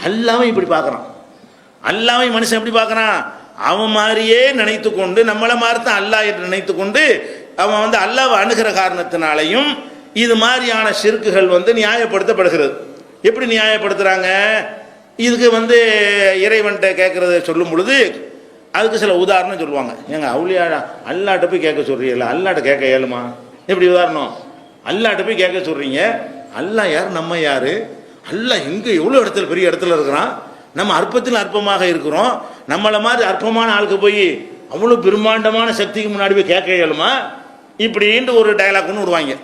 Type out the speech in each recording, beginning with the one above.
அல்லாஹ்வை இப்படி பார்க்குறான். அல்லாஹ்வை மனுஷன் எப்படி பார்க்குறான்? அவன் மாதிரியே நினைத்து கொண்டு, நம்மளை மாதிரி தான் அல்லாஹ் என்று நினைத்து கொண்டு அவன் வந்து அல்லாஹ்வை அணுகிற காரணத்தினாலையும் இது மாதிரியான ஷிர்க்குகள் வந்து நியாயப்படுத்தப்படுகிறது. எப்படி நியாயப்படுத்துகிறாங்க? இதுக்கு வந்து இறைவன்கிட்ட கேட்குறத சொல்லும் பொழுது அதுக்கு சில உதாரணம் சொல்லுவாங்க. ஏங்க அவுளியா அல்லாட்ட போய் கேட்க சொல்கிறீங்களா? அல்லாட்ட கேட்க இயலுமா? எப்படி உதாரணம்? அல்லாட்ட போய் கேட்க சொல்கிறீங்க. அல்லாஹ் யார், நம்ம யார்? அல்லாஹ் எங்கே எவ்வளோ இடத்துல பெரிய இடத்துல இருக்கிறான், நம்ம அற்பத்தில் அற்பமாக இருக்கிறோம். நம்மளை மாதிரி அற்பமான ஆளுக்கு போய் அவ்வளோ பிரம்மாண்டமான சக்திக்கு முன்னாடி போய் கேட்க இயலுமா? இப்படின்ட்டு ஒரு டைலாக் ஒன்று விடுவாங்க.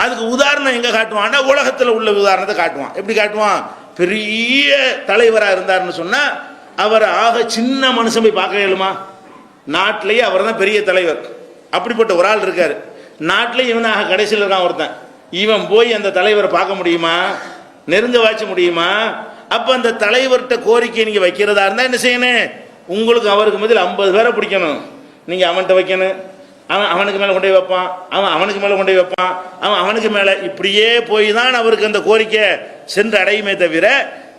அதுக்கு உதாரணம் எங்கே காட்டுவான்னா உலகத்தில் உள்ள உதாரணத்தை காட்டுவான். எப்படி காட்டுவான்? பெரிய தலைவராக இருந்தார்னு சொன்னால் அவர் ஆக சின்ன மனுஷன் போய் பார்க்க இயலுமா? நாட்டிலேயே அவர் தான் பெரிய தலைவர். அப்படிப்பட்ட ஒரு ஆள் இருக்கார் நாட்டிலே. இவனாக கடைசியில் இருக்கான் ஒருத்தன். இவன் போய் அந்த தலைவரை பார்க்க முடியுமா? நெருங்க வாய்ச்ச முடியுமா? அப்போ அந்த தலைவர்கிட்ட கோரிக்கை நீங்கள் வைக்கிறதா இருந்தால் என்ன செய்யணும்? உங்களுக்கு அவருக்கு முதல் 50 பேரை பிடிக்கணும். நீங்கள் அவன்கிட்ட வைக்கணும். அவனுக்கு மேலே கொண்டு போய் வைப்பான், அவனுக்கு மேலே கொண்டு போய் வைப்பான், அவனுக்கு மேலே, இப்படியே போய் தான் அவருக்கு அந்த கோரிக்கை சென்று அடையுமே தவிர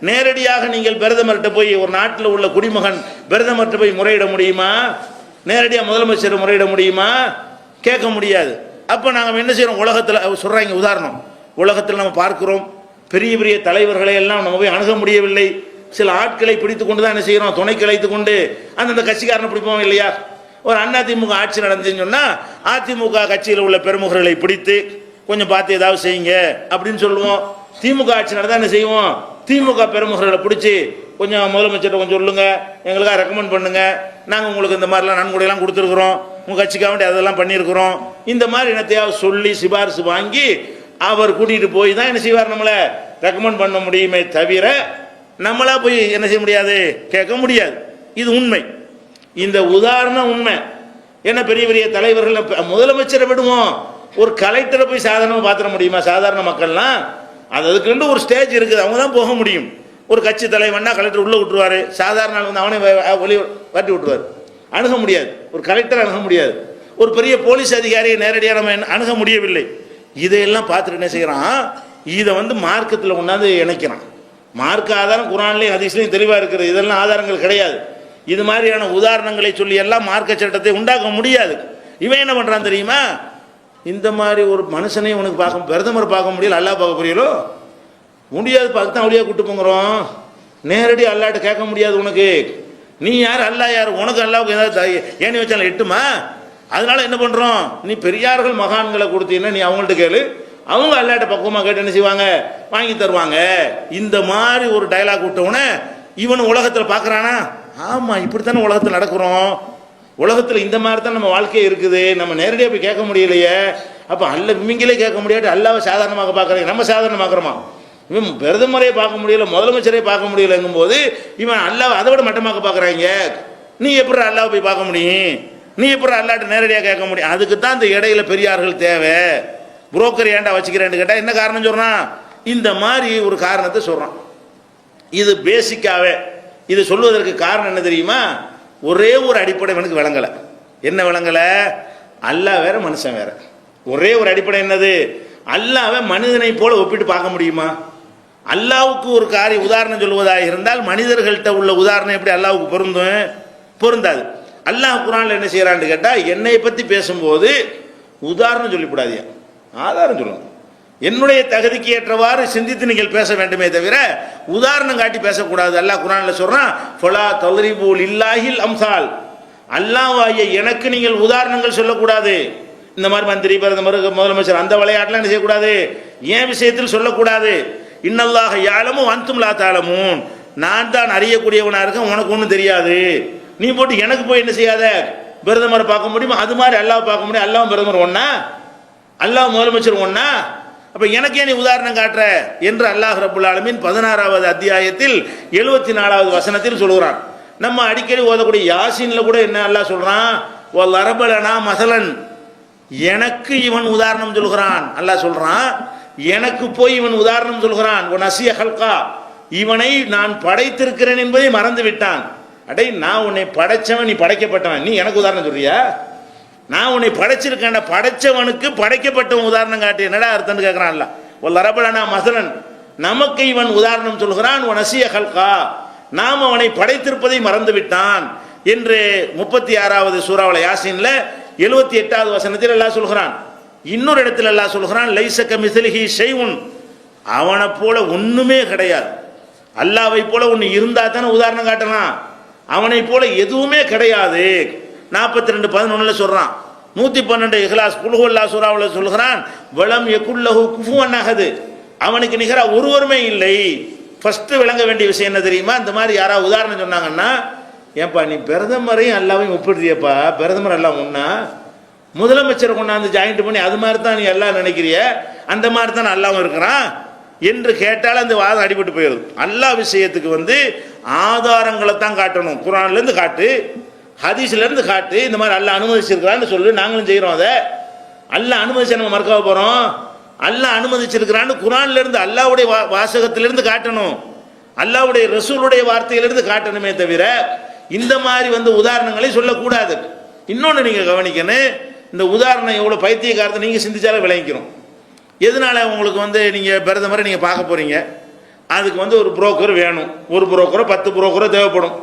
நேரடியாக நீங்கள் பிரதமர்கிட்ட போய், ஒரு நாட்டில் உள்ள குடிமகன் பிரதமர்கிட்ட போய் முறையிட முடியுமா? நேரடியாக முதலமைச்சர் முறையிட முடியுமா? கேட்க முடியாது. அப்போ நாங்கள் என்ன செய்கிறோம்? உலகத்தில் சொல்கிறாங்க உதாரணம். உலகத்தில் நம்ம பார்க்கிறோம், பெரிய பெரிய தலைவர்களை எல்லாம் நம்ம போய் அணுக முடியவில்லை. சில ஆட்களை பிடித்து கொண்டு தான் என்ன செய்கிறோம்? துணைக்கு அழைத்து கொண்டு அந்தந்த கட்சிக்காரனை பிடிப்போம் இல்லையா? ஒரு அதிமுக ஆட்சி நடந்துச்சுன்னு சொன்னால் அதிமுக கட்சியில் உள்ள பெருமுகர்களை பிடித்து கொஞ்சம் பார்த்து ஏதாவது செய்யுங்க அப்படின்னு சொல்லுவோம். திமுக ஆட்சி நடந்தால் என்ன செய்வோம்? திமுக பெருமுகர்களை பிடிச்சி கொஞ்சம் முதலமைச்சர்கிட்ட கொஞ்சம் சொல்லுங்க, எங்களுக்காக ரெக்கமெண்ட் பண்ணுங்க, நாங்கள் உங்களுக்கு இந்த மாதிரிலாம் நன்கொடையெல்லாம் கொடுத்துருக்குறோம், உங்கள் கட்சிக்காக வேண்டிய அதெல்லாம் பண்ணியிருக்கிறோம், இந்த மாதிரி என்னத்தையாவது சொல்லி சிபாரிசு வாங்கி அவர் கூட்டிகிட்டு போய் தான் என்ன செய்வார்? நம்மளை ரெக்கமெண்ட் பண்ண முடியுமே தவிர நம்மளா போய் என்ன செய்ய முடியாது, கேட்க முடியாது. இது உண்மை. இந்த உதாரணம் உண்மை. ஏன்னா பெரிய பெரிய தலைவர்கள், முதலமைச்சரை விடுவோம், ஒரு கலெக்டரை போய் சாதாரணமாக பார்த்துட முடியுமா? சாதாரண மக்கள்லாம் அதுக்குன்னு ஒரு ஸ்டேஜ் இருக்குது, அவங்க தான் போக முடியும். ஒரு கட்சி தலைவன்னா கலெக்டர் உள்ளே விட்டுருவார், சாதாரண ஆள் வந்து அவனே வெளியே வட்டி விட்டுருவார், அணுக முடியாது. ஒரு கலெக்டர் அணுக முடியாது. ஒரு பெரிய போலீஸ் அதிகாரியை நேரடியாக நம்ம அணுக முடியவில்லை. இதையெல்லாம் பார்த்துட்டு என்ன செய்கிறான்? இதை வந்து மார்க்கத்தில் கொண்டாந்து இணைக்கிறான். மார்க்க ஆதாரம் குரான்லேயும் ஹதீஸ்லையும் தெளிவாக இருக்குது. இதெல்லாம் ஆதாரங்கள் கிடையாது. இது மாதிரியான உதாரணங்களை சொல்லி எல்லாம் மார்க்க சட்டத்தை உண்டாக்க முடியாது. இவன் என்ன பண்ணுறான் தெரியுமா? இந்த மாதிரி ஒரு மனுஷனை உனக்கு பார்க்க, பிரதமர் பார்க்க முடியல, அல்லாஹ் பார்க்க புரியலோ முடியாது, பார்த்து தான் அவளியாக கூட்டு போங்கிறோம். நேரடி அல்லாட்ட கேட்க முடியாது. உனக்கு நீ யார், அல்லாஹ் யார்? உனக்கு அல்லாவுக்கு ஏதாவது ஏணி வச்சாலும் எட்டுமா? அதனால என்ன பண்ணுறோம்? நீ பெரியார்கள் மகான்களை கொடுத்தீங்கன்னா நீ அவங்கள்ட்ட கேளு, அவங்க அல்லாட்ட பக்குவமாக கேட்டு என்ன செய்வாங்க? வாங்கி தருவாங்க. இந்த மாதிரி ஒரு டைலாக் விட்டவுடனே இவன் உலகத்தில் பார்க்குறானா? ஆமாம், இப்படித்தானே உலகத்தில் நடக்கிறோம். உலகத்தில் இந்த மாதிரி தான் நம்ம வாழ்க்கையே இருக்குது. நம்ம நேரடியாக போய் கேட்க முடியலையே. அப்போ இவங்களே கேட்க முடியாது, அல்லாவை சாதாரணமாக பார்க்குறாங்க. நம்ம சாதாரணமாக்குறோமா? இவன் பிரதமரே பார்க்க முடியல, முதலமைச்சரே பார்க்க முடியலங்கும் போது இவன் அல்லாவை அதை விட மட்டமாக பார்க்குறாங்க. நீ எப்படி அல்லாவை போய் பார்க்க முடியும்? நீ எப்படி அல்லாட்ட நேரடியாக கேட்க முடியும்? அதுக்கு தான் இந்த இடையில பெரியார்கள் தேவை. புரோக்கர் ஏன்டா வச்சுக்கிறேன்னு கேட்டால் என்ன காரணம் சொல்கிறான்? இந்த மாதிரி ஒரு காரணத்தை சொல்கிறான். இது பேசிக்காவே இது சொல்வதற்கு காரணம் என்ன தெரியுமா? ஒரே ஒரு அடிப்படை எனக்கு விளங்கலை. என்ன விளங்கலை? அல்லாஹ் வேற, மனுஷன் வேற. ஒரே ஒரு அடிப்படை என்னது? அல்லாஹ்வை மனிதனை போல ஒப்பிட்டு பார்க்க முடியுமா? அல்லாஹ்வுக்கு ஒரு காரியம் உதாரணம் சொல்வதாக இருந்தால் மனிதர்கள்ட்ட உள்ள உதாரணம் எப்படி அல்லாஹ்வுக்கு பொருந்தும்? பொருந்தாது. அல்லாஹ் குர்ஆன்ல என்ன செய்யறான்னு கேட்டால், என்னை பற்றி பேசும்போது உதாரணம் சொல்லிவிடாதீங்க, ஆதாரம் சொல்லுங்க. என்னுடைய தகுதிக்கு ஏற்றவாறு சிந்தித்து நீங்கள் பேச வேண்டுமே தவிர உதாரணம் காட்டி பேசக்கூடாது. அல்லாஹ் குர்ஆன்ல சொல்றான், ஃபலா தல்ரிபு லில்லாஹில் அம்சால், அல்லாஹ்வாகிய எனக்கு நீங்கள் உதாரணங்கள் சொல்லக்கூடாது. இந்த மாதிரி மந்திரி, பிரதமர், முதலமைச்சர் அந்த விளையாட்டுலாம் என்ன செய்யக்கூடாது, ஏன் விஷயத்தில் சொல்லக்கூடாது. இன்னல்லாஹ யஅலமு அன்தும் லா தஅலமூன், நான் தான் அறியக்கூடியவனா இருக்கேன், உனக்கு ஒன்றும் தெரியாது. நீ போட்டு எனக்கு போய் என்ன செய்யாத, பிரதமரை பார்க்க முடியுமா? அது மாதிரி அல்லாஹ் பார்க்க முடியும். அல்லாஹ் பிரதமர் ஒன்னா, அல்லாஹ் முதலமைச்சர் ஒன்னா? அப்ப எனக்கே நீ உதாரணம் காட்டுற என்று அல்லாஹ் ரப்புல் ஆலமீன் 16வது அத்தியாயத்தில் 74வது வசனத்தில் சொல்கிறான். நம்ம அடிக்கடி ஓதக்கூடிய யாசீன்ல கூட என்ன அல்லாஹ் சொல்றான்? வலரபலனா மஸலன், எனக்கு இவன் உதாரணம் சொல்கிறான். அல்லாஹ் சொல்றான், எனக்கு போய் இவன் உதாரணம் சொல்கிறான். நசிய ஹல்கா, இவனை நான் படைத்திருக்கிறேன் என்பதை மறந்து விட்டான். அடே, நான் உன்னை படைச்சவன், நீ படைக்கப்பட்டவன், நீ எனக்கு உதாரணம் சொல்றியா? நான் உன்னை படைச்சிருக்கேன், படைச்சவனுக்கு படைக்கப்பட்டவன் உதாரணம் காட்டி என்னடா அர்த்தம்னு கேட்கிறான்ல. ஒரு அரபலனா மசலன், நமக்கு இவன் உதாரணம் சொல்கிறான், நசிய ஹல்கா, நாம் அவனை படைத்திருப்பதை மறந்து விட்டான் என்று 36வது சூராவுல யாசீன்ல 78வது வசனத்தில் அல்லாஹ் சொல்கிறான். இன்னொரு இடத்தில் அல்லாஹ் சொல்கிறான், லைஸக மிஸ்லிஹி ஷைஉன், அவனை போல ஒண்ணுமே கிடையாது. அல்லாஹ்வை போல ஒன்று இருந்தா தானே உதாரணம் காட்டலாம், அவனை போல எதுவுமே கிடையாது. 42:11 சொல்றான். 112 இஹ்லாஸ் குல்ஹுவல்லாஹ் சூராவுல சொல்கிறான், வலம் யகுல்லஹு குஃபுவன் அஹத், அவனுக்கு நிகரா ஒருவருமே இல்லை. ஃபர்ஸ்ட் விளங்க வேண்டிய விஷயம் என்ன தெரியுமா? இந்த மாதிரி யாராவது உதாரணம் சொன்னாங்கன்னா, ஏன்பா நீ பிரதமரையும் அல்லாவையும் ஒப்பிடுறியப்பா, பிரதமர் எல்லாம் ஒன்னா, முதலமைச்சரை கொண்டாந்து ஜாயிண்ட் பண்ணி அது மாதிரி தான் நீ எல்லாம் நினைக்கிறிய, அந்த மாதிரி தான் அல்லாவும் இருக்கிறான் என்று கேட்டால் அந்த வாதம் அடிபட்டு போயிடுது. அல்லாஹ் விஷயத்துக்கு ஆதாரங்களை தான் காட்டணும். குர்ஆன்ல இருந்து காட்டு, ஹதீஸ்ல இருந்து காட்டு, இந்த மாதிரி அல்லாஹ் அனுமதிச்சிருக்கிறான்னு சொல்லு, நாங்களும் செய்கிறோம். அதை அல்லாஹ் அனுமதிச்சா நம்ம மறுக்க போறோம்? அல்லாஹ் அனுமதிச்சிருக்கிறான்னு குர்ஆன்ல இருந்து அல்லாஹ்வுடைய வாசகத்திலிருந்து காட்டணும், அல்லாஹ்வுடைய ரசூலுடைய வார்த்தையிலிருந்து காட்டணுமே தவிர இந்த மாதிரி உதாரணங்களை சொல்லக்கூடாது. இன்னொன்று நீங்க கவனிக்கணும், இந்த உதாரணம் எவ்வளவு பைத்தியக்காரத்தை நீங்க சிந்திச்சாலே விளங்கிக்கிறோம். எதனால உங்களுக்கு நீங்க பிரதமரை நீங்க பார்க்க போறீங்க, அதுக்கு ஒரு புரோக்கர் வேணும், ஒரு புரோக்கரோ 10 புரோக்கரோ தேவைப்படும்.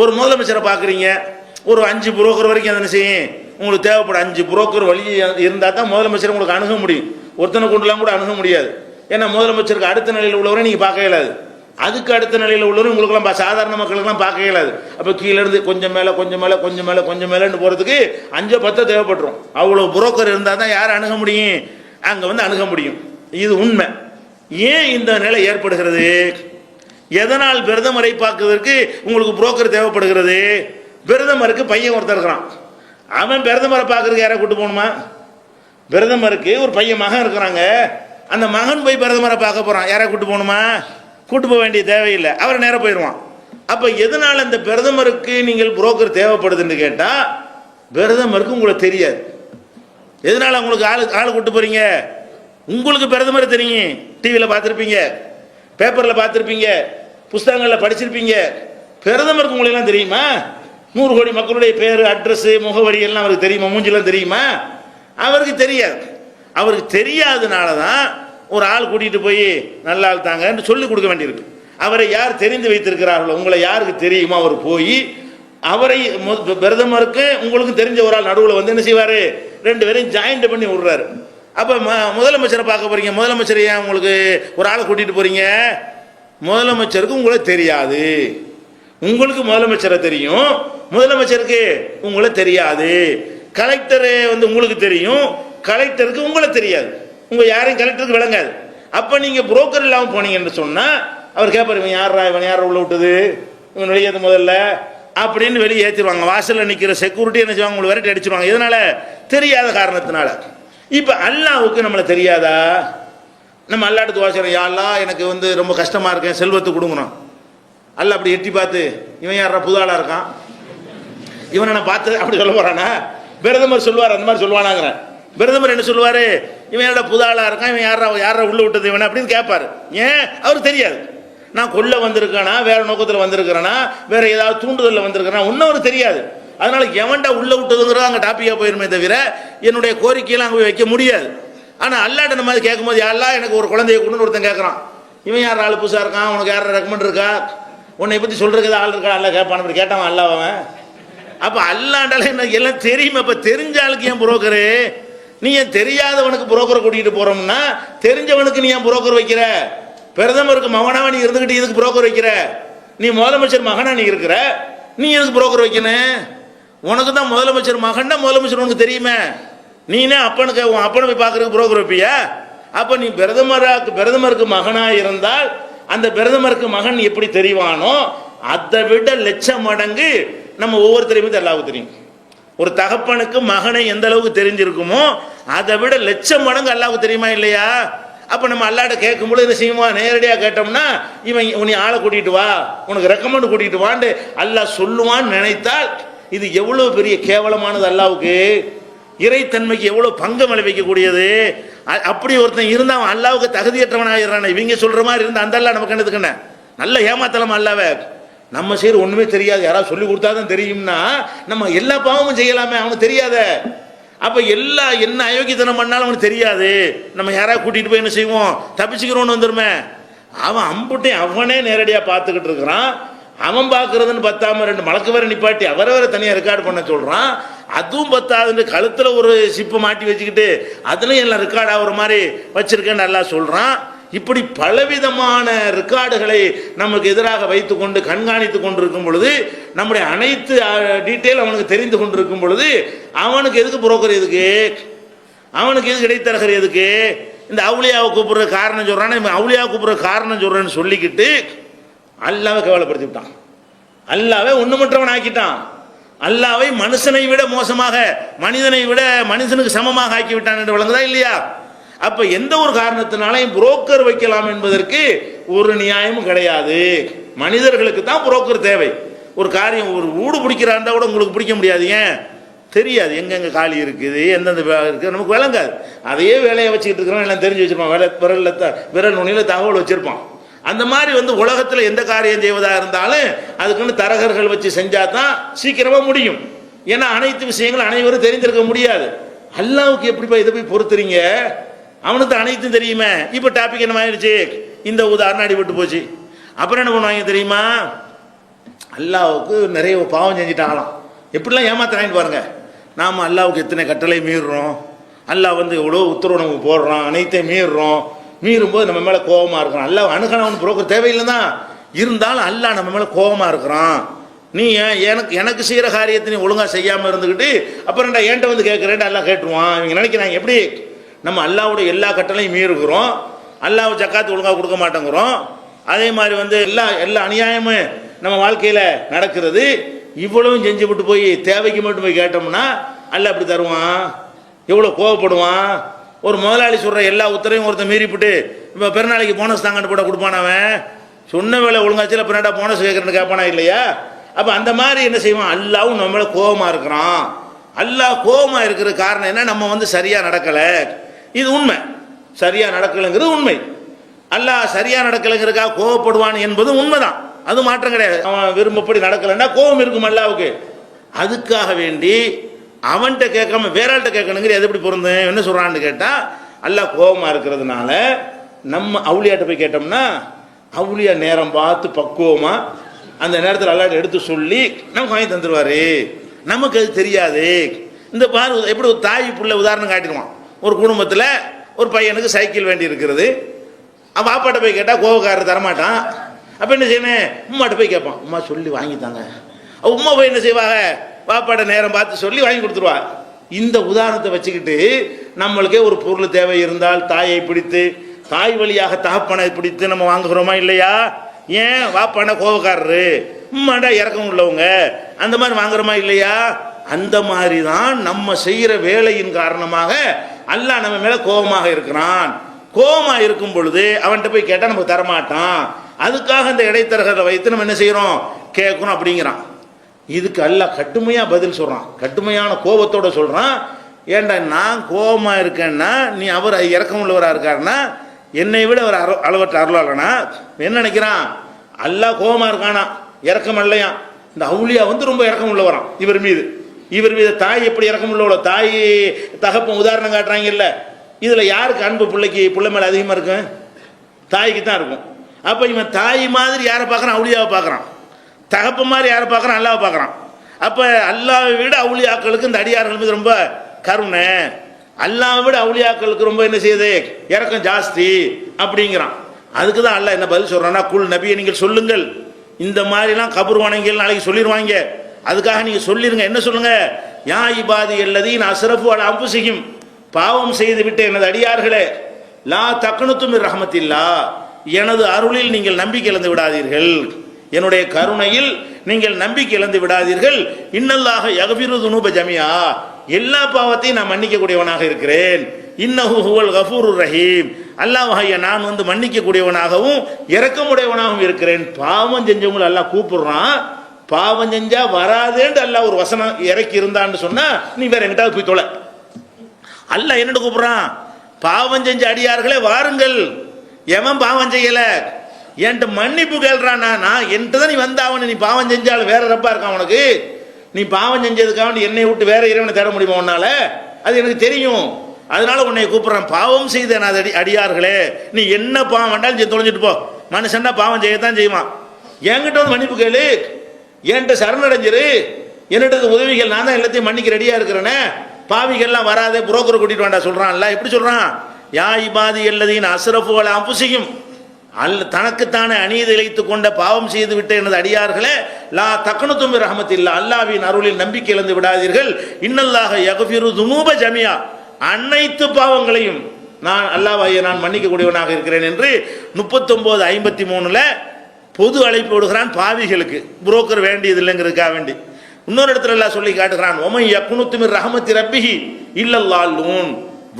ஒரு முதலமைச்சரை பார்க்குறீங்க, ஒரு 5 புரோக்கர் வரைக்கும் என்ன செய்யும் உங்களுக்கு தேவைப்படும். 5 புரோக்கர் வழி இருந்தால் தான் முதலமைச்சர் உங்களுக்கு அணுக முடியும். ஒருத்தனை கொண்டுலாம் கூட அணுக முடியாது. ஏன்னா முதலமைச்சருக்கு அடுத்த நிலையில் உள்ளவரை நீங்கள் பார்க்க இயலாது, அதுக்கு அடுத்த நிலையில் உள்ளவரும் உங்களுக்குலாம் சாதாரண மக்களுக்கெல்லாம் பார்க்க இயலாது. அப்போ கீழேருந்து கொஞ்சம் மேலே கொஞ்சம் மேலே கொஞ்சம் மேலே கொஞ்சம் மேலேன்னு போகிறதுக்கு 5-10 தேவைப்பட்டுரும். அவ்வளோ புரோக்கர் இருந்தால் தான் யார் அணுக முடியும், அங்கே அணுக முடியும். இது உண்மை. ஏன் இந்த நிலை ஏற்படுகிறது? எதனால் பிரதமரை பார்க்கறதுக்கு உங்களுக்கு புரோக்கர் தேவைப்படுகிறது? பிரதமருக்கு பையன் ஒருத்தர் இருக்கிறான், அவன் பிரதமரை பார்க்கறதுக்கு யாரை கூட்டு போகணுமா? பிரதமருக்கு ஒரு பையன் மகன் இருக்கிறாங்க, அந்த மகன் போய் பிரதமரை பார்க்க போறான், யாரை கூட்டு போகணுமா? கூட்டு போக வேண்டிய தேவையில்லை, அவர் நேரம் போயிடுவான். அப்ப எதனால இந்த பிரதமருக்கு நீங்கள் புரோக்கர் தேவைப்படுதுன்னு கேட்டா, பிரதமருக்கு உங்களுக்கு தெரியாது. எதனால உங்களுக்கு ஆளு கூட்டு போறீங்க? உங்களுக்கு பிரதமர் தெரியும், டிவியில் பார்த்துருப்பீங்க, பேப்பரில் பார்த்துருப்பீங்க, புஸ்தகங்களில் படிச்சிருப்பீங்க. பிரதமருக்கு உங்களெல்லாம் தெரியுமா? 100 கோடி மக்களுடைய பேர், அட்ரஸ், முகவரி எல்லாம் அவருக்கு தெரியுமா? மூஞ்சிலாம் தெரியுமா? அவருக்கு தெரியாது. அவருக்கு தெரியாதனால தான் ஒரு ஆள் கூட்டிகிட்டு போய் நல்ல ஆள் தாங்கன்னு சொல்லி கொடுக்க வேண்டியிருக்கு. அவரை யார் தெரிந்து வைத்திருக்கிறார்களோ, உங்களை யாருக்கு தெரியுமோ அவர் போய் அவரை பிரதமருக்கு உங்களுக்கு தெரிஞ்ச ஒரு ஆள் நடுவில் என்ன செய்வார், 2 பேரையும் ஜாயிண்ட் பண்ணி விடுறாரு. அப்போ முதலமைச்சரை பார்க்க போறீங்க, முதலமைச்சர் ஏன் உங்களுக்கு ஒரு ஆளை கூட்டிகிட்டு போறீங்க? முதலமைச்சருக்கு உங்களுக்கு தெரியாது, உங்களுக்கு முதலமைச்சரை தெரியும், முதலமைச்சருக்கு உங்களை தெரியாது. கலெக்டர் உங்களுக்கு தெரியும், கலெக்டருக்கு உங்களை தெரியாது, உங்க யாரையும் கலெக்டருக்கு விளங்காது. அப்ப நீங்க புரோக்கர் இல்லாமல் போனீங்கன்னு சொன்னா அவர் கேட்பாரு, இவன் யாரா உள்ள விட்டது, இவன் வெளியேற்ற முதல்ல அப்படின்னு வெளியே ஏற்றிடுவாங்க. வாசலில் நிற்கிற செக்யூரிட்டி என்ன செய்வாங்க, உங்களுக்கு விரட்டி அடிச்சிருவாங்க. இதனால தெரியாத காரணத்தினால. இப்ப அல்லாஹ்வுக்கு நம்மளை தெரியாதா? நம்ம அல்லாஹ்ட்ட துஆ செய்றோம், யா அல்லாஹ் எனக்கு ரொம்ப கஷ்டமா இருக்கேன், செல்வத்தை கொடுங்கணும். அல்லாஹ் அப்படி எட்டி பார்த்து இவன் யாரா புது ஆளா இருக்கான், இவனை நான் பார்த்து அப்படி சொல்ல போறானா? பிரதமர் சொல்லுவார், அந்த மாதிரி சொல்லுவானாங்கிறேன். பிரதமர் என்ன சொல்லுவாரு, இவன் என்னோட புது ஆளா இருக்கான், இவன் யாரா உள்ள விட்டது இவனை அப்படின்னு கேட்பாரு. ஏன்? அவருக்கு தெரியாது. நான் கொல்ல வந்திருக்கானா, வேற நோக்கத்தில் வந்திருக்கிறேனா, வேற ஏதாவது தூண்டுதலில் வந்திருக்கிறேனா, ஒன்னும் அவருக்கு தெரியாது. அதனால எவன்டா உள்ள விட்டதுங்கிறத அங்கே டாப்பிக்கா போயிருமே தவிர என்னுடைய கோரிக்கையெல்லாம் அங்கே போய் வைக்க முடியாது. ஆனால் அல்லாட்ட நம்ம மாதிரி கேட்கும்போது, யாரெல்லாம் எனக்கு ஒரு குழந்தைய கொண்டு ஒருத்தன் கேட்குறான், இவன் யார் ஆள் புதுசாக இருக்கான், உனக்கு யார ரெக்கமெண்ட் இருக்கா, உன்னை பற்றி சொல்றதுக்கு ஆள் இருக்கா, அல்ல கேட்பான். அப்படி கேட்டான் அல்ல அவன். அப்போ அல்லாண்டால என்ன எல்லாம் தெரியுமா? இப்போ தெரிஞ்ச ஆளுக்கு ஏன் புரோக்கரு? நீ ஏன் தெரியாதவனுக்கு புரோக்கரை கூட்டிகிட்டு போறோம்னா தெரிஞ்சவனுக்கு நீ ஏன் புரோக்கர் வைக்கிற? பிரதமருக்கு மகனாக நீ இருந்துகிட்டு இதுக்கு புரோக்கர் வைக்கிற? நீ முதலமைச்சர் மகனா நீ இருக்கிற, நீ எதுக்கு புரோக்கர் வைக்கணும்? உனக்கு தான் முதலமைச்சர் மகன்னா முதலமைச்சர் உனக்கு தெரியுமே, நீனே அப்பனுக்கு உன் அப்பனை போய் பார்க்கறதுக்கு புரோக்கர் வைப்பியா? அப்போ நீ பிரதமருக்கு மகனாக இருந்தால் அந்த பிரதமருக்கு மகன் எப்படி தெரிவானோ அதை விட லட்சம் மடங்கு நம்ம ஒவ்வொருத்தரையுமே அல்லாஹ்வுக்கு தெரியும். ஒரு தகப்பனுக்கு மகனை எந்த அளவுக்கு தெரிஞ்சிருக்குமோ அதை விட லட்சம் மடங்கு அல்லாஹ்வுக்கு தெரியுமா இல்லையா? அப்போ நம்ம அல்லாஹ்ட்ட கேட்கும்போது என்ன செய்வோம்? நேரடியாக கேட்டோம்னா இவன் உன்னை ஆளை கூட்டிகிட்டு வா, உனக்கு ரெக்கமெண்ட் கூட்டிகிட்டு வான்னு அல்லாஹ் சொல்லுவான்னு நினைத்தால் இது எவ்வளோ பெரிய கேவலமானது, அல்லாஹ்வுக்கு இறைத்தன்மைக்கு எவ்வளோ பங்கம் விளைவிக்கக்கூடியது. அப்படி ஒருத்தன் இருந்தால் அவன் அல்லாஹ்வுக்கு தகுதியற்றவனாகிறான். இவங்க சொல்கிற மாதிரி இருந்தால் அந்த அல்லாஹ் நமக்கு என்னதுக்குண்ணே நல்ல ஏமாத்தலாமா? அல்லாஹ்வை நம்ம செய்கிற ஒன்றுமே தெரியாது, யாராவது சொல்லி கொடுத்தா தான் தெரியும்னா நம்ம எல்லா பாவமும் செய்யலாமே, அவனுக்கு தெரியாத. அப்போ என்ன அயோக்கியத்தனம் பண்ணாலும் அவனுக்கு தெரியாது. நம்ம யாராவது கூட்டிகிட்டு போய் என்ன செய்வோம்? தப்பிச்சுக்கிறோன்னு வந்துருமே. அவன் அம்புட்டையும் அவனே நேரடியாக பார்த்துக்கிட்டு இருக்கிறான். அவன் பார்க்கறதுன்னு பத்தாம 2 மலக்கு வர நிப்பாட்டி அவரை தனியாக ரெக்கார்டு பண்ண சொல்றான். அதுவும் பத்தாதுன்னு கழுத்துல ஒரு சிப்பை மாட்டி வச்சுக்கிட்டு அதுலயும் எல்லாம் ரெக்கார்ட் ஆகிற மாதிரி வச்சிருக்கேன்னு நல்லா சொல்றான். இப்படி பலவிதமான ரெக்கார்டுகளை நமக்கு எதிராக வைத்துக்கொண்டு கண்காணித்து கொண்டிருக்கும் பொழுது, நம்முடைய அனைத்து டீட்டெயில் அவனுக்கு தெரிந்து கொண்டிருக்கும் பொழுது, அவனுக்கு எதுக்கு புரோக்கர், எதுக்கு அவனுக்கு எதுக்கு இடைத்தரகர், எதுக்கு இந்த அவுளியாவை கூப்பிடுற காரணம் சொல்றான். அவுளியாவை கூப்பிடுற காரணம் சொல்றேன்னு சொல்லிக்கிட்டு அல்லாவை கேவலப்படுத்தி விட்டான். அல்லாவை ஒண்ணுமற்றவன் ஆக்கிட்டான். அல்லாவை மனுஷனை விட மோசமாக, மனிதனை விட மனுஷனுக்கு சமமாக ஆக்கி விட்டான் என்று விளங்குதா இல்லையா? அப்ப எந்த ஒரு காரணத்தினாலையும் புரோக்கர் வைக்கலாம் என்பதற்கு ஒரு நியாயமும் கிடையாது. மனிதர்களுக்கு தான் புரோக்கர் தேவை. ஒரு காரியம், ஒரு வீடு பிடிக்கிறாருந்தா கூட உங்களுக்கு பிடிக்க முடியாது. ஏன் தெரியாது, எங்கெங்க காலி இருக்குது, எந்தெந்த இருக்குது, நமக்கு விளங்காது. அதையே வேலையை வச்சுக்கிட்டு இருக்கிறோம், எல்லாம் தெரிஞ்சு வச்சிருப்பான். விரல் நுனியில தகவல் வச்சிருப்பான். அந்த மாதிரி உலகத்தில் எந்த காரியம் செய்வதாக இருந்தாலும் அதுக்குன்னு தரகர்கள் வச்சு செஞ்சா தான் சீக்கிரமா முடியும். ஏன்னா அனைத்து விஷயங்களும் அனைவரும் தெரிந்திருக்க முடியாது. அல்லாவுக்கு எப்படிப்பா இதை போய் பொறுத்துறீங்க? அவனுக்கு அனைத்தும் தெரியுமே. இப்போ டாபிக் என்ன ஆயிடுச்சு, இந்த உதாரணம் அடிபட்டு போச்சு. அப்புறம் என்ன பண்ணுவாங்க தெரியுமா? அல்லாவுக்கு நிறைய பாவம் செஞ்சுட்டாங்களாம். எப்படிலாம் ஏமாத்துறாங்க பாருங்க. நாம அல்லாவுக்கு எத்தனை கட்டளை மீறுறோம், அல்லாஹ் எவ்வளோ உத்தரவு நமக்கு போடுறான், அனைத்தையும் மீறுறோம். மீறும்போது நம்ம மேலே கோபமாக இருக்கிறான். அல்லாஹ் அணுகணும் புரோக்கர் தேவையில்லை தான், இருந்தாலும் அல்லாஹ் நம்ம மேலே கோபமாக இருக்கிறான். நீ எனக்கு செய்கிற காரியத்தை நீ ஒழுங்காக செய்யாமல் இருந்துக்கிட்டு அப்புறம் என்கிட்ட கேட்குறேன் எல்லாம் கேட்டுருவான். இவங்க நினைக்கிறாங்க எப்படி நம்ம அல்லாவுடைய எல்லா கட்டளையும் மீறுகிறோம், அல்லாஹ் ஜக்காத்து ஒழுங்காக கொடுக்க மாட்டேங்கிறோம். அதே மாதிரி எல்லா அநியாயமும் நம்ம வாழ்க்கையில் நடக்கிறது. இவ்வளவும் செஞ்சு விட்டு போய் தேவைக்கு மட்டும் போய் கேட்டோம்னா அல்லாஹ் அப்படி தருவான்? எவ்வளோ கோவப்படுவான். ஒரு முதலாளி சொல்கிற எல்லா உத்தரவையும் ஒருத்தர் மீறிவிட்டு இப்போ பெருநாளைக்கு போனஸ் தாங்கன்னு போட கொடுப்பான். அவன் சொன்ன வேலை ஒழுங்காச்சு பின்னாடா போனஸ் கேட்குறேன்னு கேட்பானா இல்லையா? அப்போ அந்த மாதிரி என்ன செய்வான்? அல்லாவும் நம்மள கோபமாக இருக்கிறான். அல்லாஹ் கோபமாக இருக்கிற காரணம் என்ன? நம்ம சரியாக நடக்கலை. இது உண்மை. சரியாக நடக்கலைங்கிறது உண்மை. அல்லாஹ் சரியாக நடக்கலைங்கிறதுக்காக கோவப்படுவான் என்பது உண்மைதான், அது மாற்றம் கிடையாது. அவன் விரும்பப்படி நடக்கலைன்னா கோபம் இருக்கும் அல்லாவுக்கு. அதுக்காக வேண்டி அவன்கிட்ட கேட்காம வேற ஆள்கிட்ட கேட்கணுங்கிற எது எப்படி பொருந்து? என்ன சொல்றான்னு கேட்டா, அல்லாஹ் கோபமா இருக்கிறதுனால நம்ம அவுளியாட்ட போய் கேட்டோம்னா அவுளியா நேரம் பார்த்து பக்குவமா அந்த நேரத்தில் அல்லாஹ் எடுத்து சொல்லி நமக்கு வாங்கி தந்துருவாரு. நமக்கு அது தெரியாது. இந்த பாரு எப்படி ஒரு தாய் புள்ள உதாரணம் காட்டிடுவான். ஒரு குடும்பத்தில் ஒரு பையனுக்கு சைக்கிள் வேண்டி இருக்கிறது. அவன் பாப்பாட்ட போய் கேட்டால் கோவக்காரர் தரமாட்டான். அப்போ என்ன செய்யணும்? உம்மாட்ட போய் கேட்பான், உம்மா சொல்லி வாங்கித்தாங்க. உம்மா போய் என்ன செய்வாங்க? பாப்பாட்ட நேரம் பார்த்து சொல்லி வாங்கி கொடுத்துருவா. இந்த உதாரணத்தை வச்சுக்கிட்டு நம்மளுக்கே ஒரு பொருள் தேவை இருந்தால் தாயை பிடித்து, தாய் வழியாக தகப்பனை பிடித்து நம்ம வாங்குகிறோமா இல்லையா? ஏன்? வாப்பான கோவக்காரரு, உம்மாண்டா இறக்கம் உள்ளவங்க, அந்த மாதிரி வாங்குறோமா இல்லையா? அந்த மாதிரி தான் நம்ம செய்கிற வேலையின் காரணமாக அல்லாஹ் நம்ம மேல கோபமாக இருக்கிறான். கோபமாக இருக்கும் பொழுது அவன்கிட்ட போய் கேட்டால் நமக்கு தரமாட்டான். அதுக்காக இந்த இடைத்தரகரை வைத்து நம்ம என்ன செய்யறோம்? கேட்கணும் அப்படிங்கிறான். இதுக்கு அல்லாஹ் கடுமையா பதில் சொல்றான். கடுமையான கோபத்தோட சொல்றான். ஏண்டா நான் கோபமா இருக்கேன்னா நீ அவர் இறக்கம் உள்ளவராக இருக்காருன்னா என்னை விட அவர் அளவற்ற அருளாளனா? என்ன நினைக்கிறான்? அல்லாஹ் கோபமா இருக்கானா, இறக்கம் இல்லையா? இந்த அவுளியா ரொம்ப இறக்கம் உள்ளவரான் இவர் மீது. இவர் மீது தாய் எப்படி இறக்கம் உள்ளவளோ, தாய் தகப்பன் உதாரணம் காட்டுறாங்க இல்ல. இதுல யாருக்கு அன்பு பிள்ளை மேல அதிகமா இருக்கும்? தாய்க்கு தான் இருக்கும். அப்ப இவன் தாய் மாதிரி யாரை பார்க்கறான்? அவுளியாவை பார்க்கறான். தகப்ப மாதிரி யாரை பார்க்கறான்? அல்லாஹ்வை பார்க்கறான். அப்ப அல்லாஹ்வை விட அவுளியாக்களுக்கு இந்த அடியார்கள் மீது ரொம்ப கருணை, அல்லாஹ்வை விட அவுளியாக்களுக்கு ரொம்ப என்ன செய்யுது? இறக்கம் ஜாஸ்தி அப்படிங்கிறான். அதுக்கு தான் அல்லாஹ் என்ன பதில் சொல்றான்னா, குல் நபியை நீங்கள் சொல்லுங்கள், இந்த மாதிரிலாம் கபர் வணங்கிகள் நாளைக்கு சொல்லிடுவாங்க, அதுக்காக நீங்க சொல்லிருங்க. என்ன சொல்லுங்க? யா இபாதி அல்லதீன அஸ்ரஃபு அலா அன்ஃபுஸிஹிம், பாவம் செய்து விட்டு எனது அடியார்களே, லா தக்னுது மிர் ரஹ்மத்தில்லாஹ், எனது அருளில் நீங்கள் நம்பிக்கை இழந்து விடாதீர்கள், என்னுடைய கருணையில் நீங்கள் நம்பிக்கை இழந்து விடாதீர்கள். இன்னல்லாஹ யக்ஃபிரு துனூப ஜமியா, எல்லா பாவத்தையும் நான் மன்னிக்க கூடியவனாக இருக்கிறேன். இன்னஹு ஹுவல் கஃபூருர் ரஹீம், அல்லாஹ்வைய நான் மன்னிக்க கூடியவனாகவும் இரக்கமுடையவனாகவும் இருக்கிறேன். பாவம் செஞ்சவங்களை அல்லாஹ் கூப்பிடுறான். பாவம் செஞ்சா வராதேன்னு அல்லாஹ் ஒரு வசனம் இறக்கி இருந்தான்னு சொன்னா நீ வேற எங்கிட்ட போய் தொலை. அல்லாஹ் என்னட்டு கூப்பிடுறான்? பாவம் செஞ்ச அடியார்களே வாருங்கள். எவன் பாவம் செய்யல என்கிட்ட மன்னிப்பு கேள்றான். நான் என்கிட்ட தான் நீ வந்தாவன்னு. நீ பாவம் செஞ்சாலும் வேற ரப்பா இருக்கான் உனக்கு. நீ பாவம் செஞ்சதுக்காக என்னை விட்டு வேற இறைவனை தேட முடியுமா உன்னால? அது எனக்கு தெரியும். அதனால உன்னை கூப்பிடுறான். பாவம் செய்த அடியார்களே, நீ என்ன பாவம் வேண்டாலும் தொலைஞ்சிட்டு போ, மனுஷன்னா பாவம் செய்யத்தான் செய்வான். என்கிட்ட வந்து மன்னிப்பு கேளு, என்கிட்ட சரணடைஞ்சிரு, என்னிட்ட உதவிகள் நான் தான் எல்லாத்தையும் மன்னிக்க ரெடியா இருக்கிறேனே, பாவிகள்லாம் வராதே, புரோக்கரை கூட்டிட்டு வேண்டா சொல்றான்ல. எப்படி சொல்றான்? யா இபாதி அல்லதீன அஸ்ரஃபு அலா அன்ஃபுஸிஹிம், தனக்குத்தானே அநீதி இழைத்துக் கொண்ட பாவம் செய்து விட்ட எனது அடியார்களே, லா தக்னது மின் ரஹ்மத்தில்லா, அல்லாஹ்வின் அருளில் நம்பிக்கை இழந்து விடாதீர்கள். இன்னல்லாஹ யக்ஃபிரு துனூப ஜமியா, அனைத்து பாவங்களையும் நான் மன்னிக்க கூடியவனாக இருக்கிறேன் என்று 39:53 பொது அழைப்பு விடுகிறான் பாவிகளுக்கு. புரோக்கர் வேண்டியது இல்லைங்கிறதுக்காக வேண்டி. இன்னொரு இடத்துல எல்லாம் சொல்லி காட்டுகிறான், ஒமை யக்னுத்து மின் ரஹ்மத்தி ரப்பிஹி இல்லல்லாஹூன்,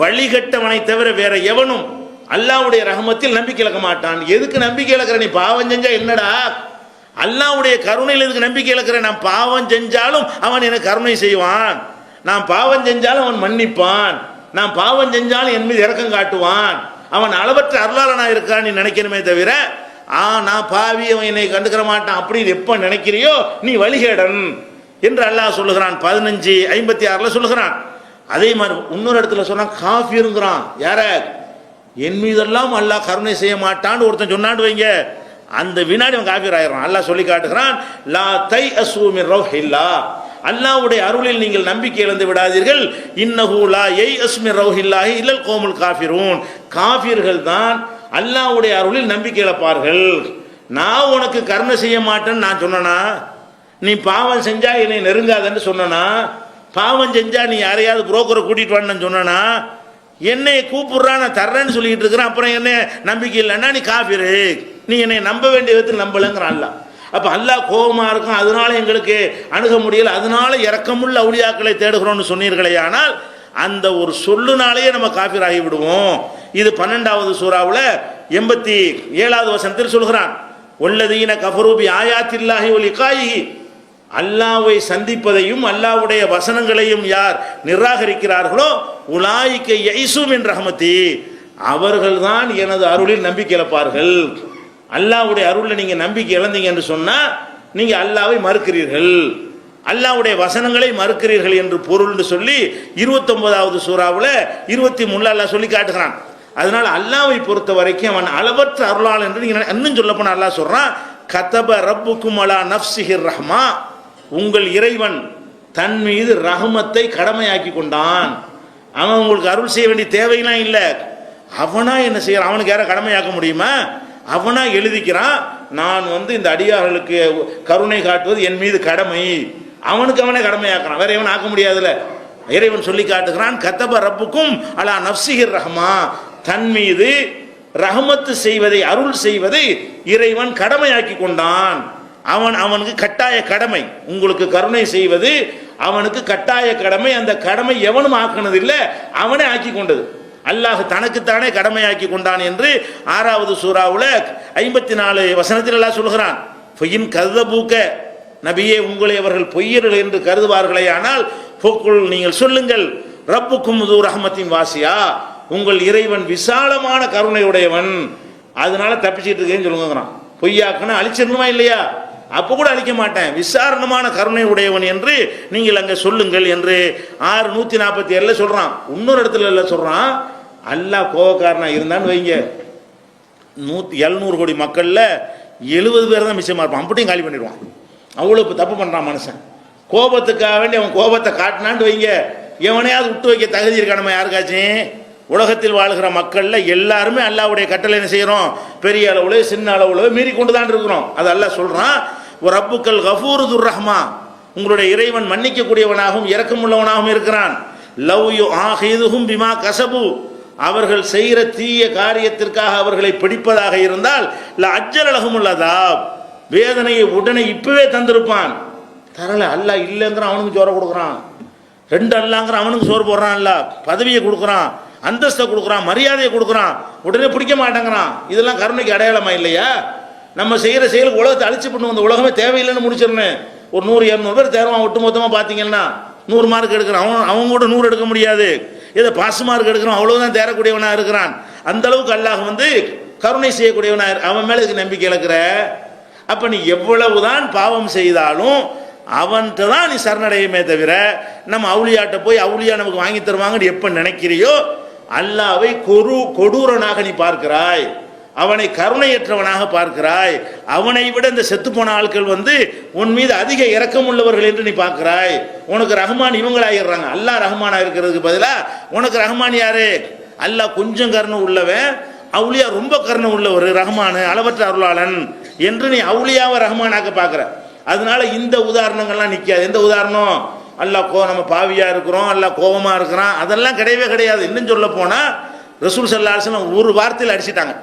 வழிகட்டவனை தவிர வேற எவனும் அல்லாஹ்வுடைய ரஹமத்தில் நம்பிக்கை இழக்க மாட்டான். எதுக்கு நம்பிக்கை இழக்கிற? நீ பாவம் செஞ்சா என்னடா? அல்லாஹ்வுடைய கருணையில் எதுக்கு நம்பிக்கை இழக்கிற? நான் பாவம் செஞ்சாலும் அவன் எனக்கு கருணை செய்வான், நான் பாவம் செஞ்சாலும் அவன் மன்னிப்பான், நான் பாவம் செஞ்சாலும் என் மீது இரக்கம் காட்டுவான், அவன் அளவற்ற அருளாளனா இருக்கான் நீ நினைக்கணுமே தவிர நான் பாவி அவன் என்னை கண்டுக்கிற மாட்டான் அப்படின்னு எப்ப நினைக்கிறியோ நீ வழிகேடன் என்று அல்லாஹ் சொல்லுகிறான். 15:56 சொல்லுகிறான். அதே மாதிரி இன்னொரு இடத்துல சொன்னா காஃபிருங்கிறான். யார? என் மீதெல்லாம் அல்லாஹ் கருணை செய்ய மாட்டான்னு ஒருத்தன் சொன்னான்னு வைங்க, அந்த வினாடி அவன் காஃபிர் ஆயிடுறான். அல்லாஹ் சொல்லி காட்டுகிறான், லா தை அஸூ மின் ரௌஹில்லா, அல்லாஹ்வுடைய அருளில் நீங்கள் நம்பிக்கை இழந்து விடாதீர்கள். இன்னஹு லா யைஅஸ் மின் ரௌஹில்லாஹி இல்லல் கௌமுல் காஃபிரூன், காஃபிர்கள் தான் அல்லாஹ்வுடைய அருளில் நம்பிக்கை இழப்பார்கள். நான் உனக்கு கருணை செய்ய மாட்டேன்னு நான் சொன்னனா? நீ பாவம் செஞ்சா என்னை நெருங்காதன்னு சொன்னனா? பாவம் செஞ்சா நீ யாரையாவது புரோக்கரை கூட்டிட்டு வான்னு சொன்னனா? என்னை கூப்பிடுறான், நான் தர்றேன்னு சொல்லிட்டு இருக்கிறேன், அப்புறம் என்ன நம்பிக்கை இல்லைன்னா நீ காஃபிரு, நீ என்னை நம்ப வேண்டிய விதத்தில் நம்பலைங்கிறான் அல்லாஹ். அப்போ அல்லாஹ் கோபமா இருக்கும், அதனால எங்களுக்கு அணுக முடியல, அதனால இரக்கமுள்ள அவுலியாக்களை தேடுகிறோம்னு சொன்னீர்களே, ஆனால் அந்த ஒரு சொல்லுனாலேயே நம்ம காஃபிர் ஆகி விடுவோம். இது 12வது சூராவில் 87வது வசனத்தில் சொல்கிறான், வல்லதீன கஃபரு பி ஆயாத்தில்லாஹி வ லிகாயிஹி, அல்லாஹ்வை சந்திப்பதையும் அல்லாஹ்வுடைய வசனங்களையும் யார் நிராகரிக்கிறார்களோ, உலாயிக்க யைஸு மின் ரஹ்மத்தி, அவர்கள்தான் எனது அருளில் நம்பிக்கை இழப்பார்கள். அல்லாஹ்வுடைய அருளில் நீங்க நம்பிக்கை இழந்தீங்க என்று சொன்னா நீங்க அல்லாஹ்வை மறுக்கிறீர்கள், அல்லாஹ்வுடைய வசனங்களை மறுக்கிறீர்கள் என்று பொருள் சொல்லி 29வது சூராவில் 23 அல்லாஹ் சொல்லி காட்டுகிறான். அதனால அல்லாஹ்வை பொறுத்த வரைக்கும் அவன் அளவற்ற அருளாளன் என்று நீங்க இன்னும் சொல்ல போனா அல்லாஹ் சொல்றான், கதப ரப்புக்கும் அலா நஃப்ஸிஹிர் ரஹ்மா, உங்கள் இறைவன் தன் மீது ரஹமத்தை கடமையாக்கி கொண்டான். அவன் உங்களுக்கு அருள் செய்ய வேண்டிய தேவையெல்லாம் இல்லை, அவனா என்ன செய்யறான்? அவனுக்கு யாரை கடமையாக்க முடியுமா? அவனா எழுதிக்கிறான், நான் இந்த அடியார்களுக்கு கருணை காட்டுவது என் மீது கடமை, அவனுக்கு அவனே கடமையாக்குறான், வேற எவன் ஆக்க முடியாதுல. இறைவன் சொல்லி காட்டுகிறான், கதப ரப்புக்கும் அலா நஃப்ஸிஹிர் ரஹ்மா, தன் மீது ரஹமத்து செய்வதை அருள் செய்வதை இறைவன் கடமையாக்கி கொண்டான். அவனுக்கு கட்டாய கடமை, உங்களுக்கு கருணை செய்வது அவனுக்கு கட்டாய கடமை. அந்த கடமை எவனும் ஆக்கினது இல்லை, அவனே ஆக்கி கொண்டது. அல்லாஹ் தனக்குத்தானே கடமையாக்கி கொண்டான் என்று 6வது சூராவில் 54 வசனத்தில் அல்லாஹ் சொல்கிறான். ஃபயின் கதபூக்க, நபியே உங்களை அவர்கள் பொய்யர்கள் என்று கருதுவார்களே, ஆனால் ஃபுக்குல் நீங்கள் சொல்லுங்கள், ரப்புக்கும் து ரஹ்மத்தின் வாசியா, உங்கள் இறைவன் விசாலமான கருணையுடையவன், அதனால தப்பிச்சிட்டு இருக்கேன்னு சொல்லுங்கிறான். பொய்யாக்குன்னா அழிச்சிடணுமா இல்லையா? அப்போ கூட அழிக்க மாட்டேன், விசாரணமான கருணை உடையவன் என்று நீங்கள் அங்கே சொல்லுங்கள் என்று 6:147 சொல்றான். இன்னொரு இடத்துல சொல்றான், அல்லாஹ் கோபக்காரனா இருந்தான்னு வைங்க, 700 கோடி மக்கள்ல 70 பேர் தான் மிச்சமா இருப்பான், அப்படியும் காலி பண்ணிடுவான். அவ்வளவு தப்பு பண்றான் மனுஷன். கோபத்துக்காக வேண்டி அவன் கோபத்தை காட்டினான்னு வைங்க, எவனையாவது விட்டு வைக்க தகுதி இருக்கா நம்ம யாருக்காச்சும்? உலகத்தில் வாழ்கிற மக்கள்ல எல்லாருமே அல்லாஹ்வுடைய கட்டளை என்ன செய்யறோம்? பெரிய அளவுல சின்ன அளவுல மீறி கொண்டு தான் இருக்கிறோம். அது அல்லாஹ் சொல்றான், ரப்புக்கல் கஃபூரு துர் ரஹ்மா, உங்களுடைய இறைவன் மன்னிக்க கூடியவனாகவும் இரக்கமுள்ளவனாகவும் இருக்கிறான். லவ் யு ஆஹிதுஹும் பிமா கஸபு, அவர்கள் செய்கிற தீய காரியத்திற்காக அவர்களை பிடிப்பதாக இருந்தால் ல அஜ்ஜல லஹுமுல் அஸாப், வேதனையை உடனே இப்பவே தந்திருப்பான். தரல, அல்லாஹ் இல்லைங்கிறான், அவனுக்கு சோறு கொடுக்குறான். 2 அல்லாங்கிற அவனுக்கு சோறு போடுறான், அல்லாஹ் பதவியை கொடுக்குறான், அந்தஸ்தை கொடுக்குறான், மரியாதையை கொடுக்குறான், உடனே பிடிக்க மாட்டேங்கிறான். இதெல்லாம் கருணைக்கு அடையாளமா இல்லையா? நம்ம செய்கிற செயலுக்கு உலகத்தை அழிச்சு பண்ணு, அந்த உலகமே தேவையில்லைன்னு முடிச்சிடணும். ஒரு 100-200 பேர் தேர்வான், ஒட்டு மொத்தமாக பார்த்தீங்கன்னா 100 மார்க் எடுக்கிறான், அவங்க கூட 100 எடுக்க முடியாது. ஏதோ பாஸ் மார்க் எடுக்கிறான், அவ்வளவுதான் தேரக்கூடியவனா இருக்கிறான். அந்த அளவுக்கு அல்லாஹ் கருணை செய்யக்கூடியவனா. அவன் மேல இதுக்கு நம்பிக்கை இழக்கிற? அப்ப நீ எவ்வளவுதான் பாவம் செய்தாலும் அவன்கிட்ட தான் நீ சரணடையுமே தவிர, நம்ம அவுளியாட்ட போய் அவுளியா நமக்கு வாங்கி தருவாங்கன்னு எப்ப நினைக்கிறியோ, அல்லாஹ்வை கொடூரனாக நீ பார்க்கிறாய். அவனை கருணையற்றவனாக பார்க்கிறாய். அவனை விட இந்த செத்துப்போன ஆட்கள் உன் மீது அதிக இரக்கம் உள்ளவர்கள் என்று நீ பார்க்கிறாய். உனக்கு ரஹ்மான் இவங்களாயிடுறாங்க. அல்லாஹ் ரஹ்மானா இருக்கிறதுக்கு பதிலாக உனக்கு ரஹ்மான் யாரு? அல்லாஹ் கொஞ்சம் கருணை உள்ளவன், அவுலியா ரொம்ப கருணை உள்ளவர், ரஹ்மான் அளவற்ற அருளாளன் என்று நீ அவுலியாவை ரஹ்மானாக்க பார்க்குற. அதனால இந்த உதாரணங்கள்லாம் நிற்காது. எந்த உதாரணம்? அல்லாஹ் நம்ம பாவியாக இருக்கிறோம், அல்லாஹ் கோபமாக இருக்கிறான், அதெல்லாம் கிடையவே கிடையாது. இன்னும் சொல்ல போனால் ரசூல் ஸல்லல்லாஹு அலைஹி வஸல்லம் ஒரு வார்த்தையில் அடிச்சிட்டாங்க.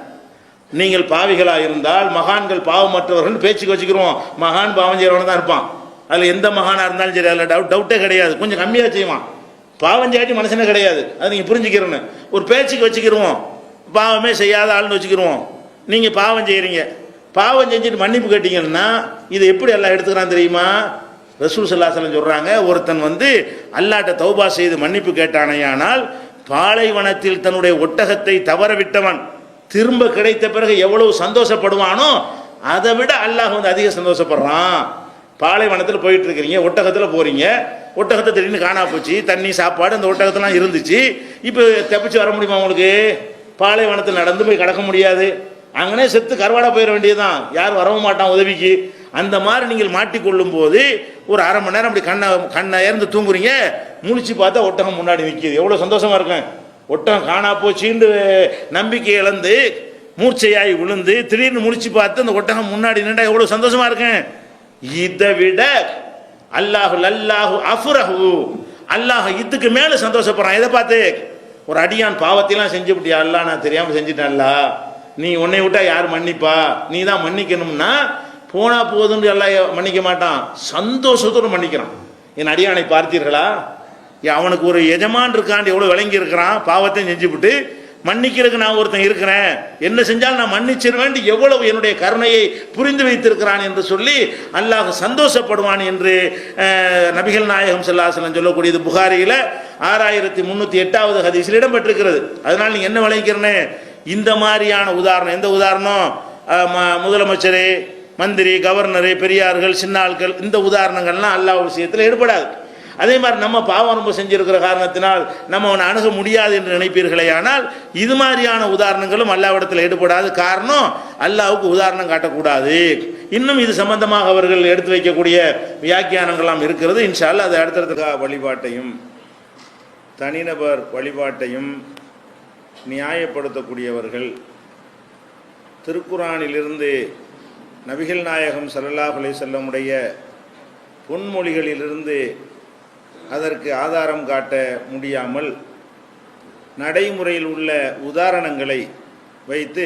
நீங்கள் பாவிகளாக இருந்தால் மகான்கள் பாவமற்றவர்கள் பேச்சுக்கு வச்சுக்கிறோம். மகான் பாவம் செய்கிறவன தான் இருப்பான். அதில் எந்த மகானாக இருந்தாலும் சரி, அதில் டவுட்டே கிடையாது. கொஞ்சம் கம்மியாக செய்வான், பாவம் செய்யாட்டி மனுஷனே கிடையாது. அது நீங்கள் புரிஞ்சுக்கிறோன்னு ஒரு பேச்சுக்கு வச்சுக்கிடுவோம். பாவமே செய்யாத ஆள்னு வச்சுக்கிடுவோம். நீங்கள் பாவம் செய்கிறீங்க, பாவம் செஞ்சுட்டு மன்னிப்பு கேட்டீங்கன்னா இதை எப்படி எல்லாம் எடுத்துக்கிறான் தெரியுமா? ரசூல் ஸல்லல்லாஹு அலைஹி வஸல்லம் சொல்கிறாங்க, ஒருத்தன் அல்லாஹ்ட்ட தௌபா செய்து மன்னிப்பு கேட்டானேயானால் பாலைவனத்தில் தன்னுடைய ஒட்டகத்தை தவற விட்டவன் திரும்ப கிடைத்த பிறகு எவ்வளவு சந்தோஷப்படுவானோ அதை விட அல்லாஹ் அதிக சந்தோஷப்படுறான். பாலைவனத்தில் போயிட்டு இருக்கிறீங்க, ஒட்டகத்தில் போறீங்க, ஒட்டகத்தை திடீர்னு காணா போச்சு, தண்ணி சாப்பாடு அந்த ஒட்டகத்தெல்லாம் இருந்துச்சு. இப்போ தப்பிச்சு வர முடியுமா? உங்களுக்கு பாலைவனத்தில் நடந்து போய் கடக்க முடியாது. அங்கனே செத்து கருவாடா போயிட வேண்டியதுதான், யாரும் வரவும் மாட்டான் உதவிக்கு. அந்த மாதிரி நீங்கள் மாட்டிக்கொள்ளும் போது ஒரு அரை மணி நேரம் அப்படி கண்ணை இறந்து தூங்குறீங்க, முழிச்சு பார்த்தா ஒட்டகம் முன்னாடி நிற்கிது. எவ்வளோ சந்தோஷமா இருக்கேன். ஒட்டகம் காணா போச்சுன்னு நம்பிக்கை இழந்து மூர்ச்சையாகி விழுந்து திடீர்னு முழிச்சு பார்த்து அந்த ஒட்டகம் முன்னாடி நின்றா எவ்வளோ சந்தோஷமா இருக்கேன். இதை விட அல்லாஹு அஃபுரஹு, அல்லாஹ் இதுக்கு மேலே சந்தோஷப்படுறான். இதை பார்த்து ஒரு அடியான் பாவத்தையெல்லாம் செஞ்சு விட்டியா, அல்லாஹ் நான் தெரியாமல் செஞ்சுட்டேன்ல, நீ உன்னை விட்டா யார் மன்னிப்பா, நீ தான் மன்னிக்கணும்னா போனா போதுன்னு எல்லாம் மன்னிக்க மாட்டான், சந்தோஷத்தோடு மன்னிக்கிறான். என் அடியானை பார்த்தீர்களா, அவனுக்கு ஒரு எஜமான் இருக்கான், எவ்வளோ விளங்கி இருக்கிறான், பாவத்தையும் செஞ்சுவிட்டு மன்னிக்கிறதுக்கு நான் ஒருத்தன் இருக்கிறேன், என்ன செஞ்சாலும் நான் மன்னிச்சிருவேன், எவ்வளவு என்னுடைய கருணையை புரிந்து வைத்திருக்கிறான் என்று சொல்லி அல்லாஹ் சந்தோஷப்படுவான் என்று நபிகள் நாயகம் ஸல்லல்லாஹு அலைஹி வஸல்லம் சொல்லக்கூடியது புகாரியில் 6308வது ஹதீஸில் இடம்பெற்றிருக்கிறது. அதனால் நீங்கள் என்ன விளங்கிறனே, இந்த மாதிரியான உதாரணம், எந்த உதாரணம்? முதலமைச்சர், மந்திரி, கவர்னரு, பெரியார்கள், சின்ன ஆட்கள், இந்த உதாரணங்கள்லாம் அல்லாஹ் விஷயத்தில் ஈடுபடாது. அதே மாதிரி நம்ம பாவம் ரொம்ப செஞ்சிருக்கிற காரணத்தினால் நம்ம அவனை அணுக முடியாது என்று நினைப்பீர்களே, ஆனால் இது மாதிரியான உதாரணங்களும் அல்லாஹ்விடத்தில் ஈடுபடாது. காரணம், அல்லாஹ்வுக்கு உதாரணம் காட்டக்கூடாது. இன்னும் இது சம்பந்தமாக அவர்கள் எடுத்து வைக்கக்கூடிய வியாக்கியானங்கள்லாம் இருக்கிறது. இன்ஷா அல்லாஹ் அது அடுத்தடுத்த வழிபாட்டையும் தனிநபர் வழிபாட்டையும் நியாயப்படுத்தக்கூடியவர்கள் திருக்குரானிலிருந்து நபிகள் நாயகம் ஸல்லல்லாஹு அலைஹி வஸல்லமுடைய பொன்மொழிகளிலிருந்து அதற்கு ஆதாரம் காட்ட முடியாமல் நடைமுறையில் உள்ள உதாரணங்களை வைத்து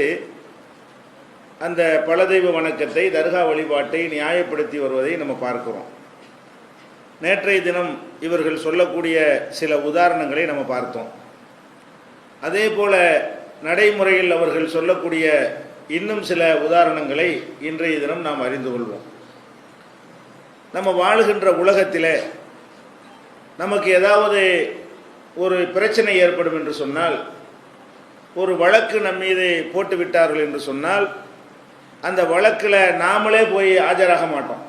அந்த பலதெய்வ வணக்கத்தை, தர்கா வழிபாட்டை நியாயப்படுத்தி வருவதை நம்ம பார்க்கிறோம். நேற்றைய தினம் இவர்கள் சொல்லக்கூடிய சில உதாரணங்களை நம்ம பார்த்தோம். அதே போல நடைமுறையில் அவர்கள் சொல்லக்கூடிய இன்னும் சில உதாரணங்களை இன்றைய தினம் நாம் அறிந்து கொள்வோம். நம்ம வாழுகின்ற உலகத்தில் நமக்கு ஏதாவது ஒரு பிரச்சனை ஏற்படும் என்று சொன்னால், ஒரு வழக்கு நம் மீது போட்டு விட்டார்கள் என்று சொன்னால், அந்த வழக்கில் நாமளே போய் ஆஜராக மாட்டோம்.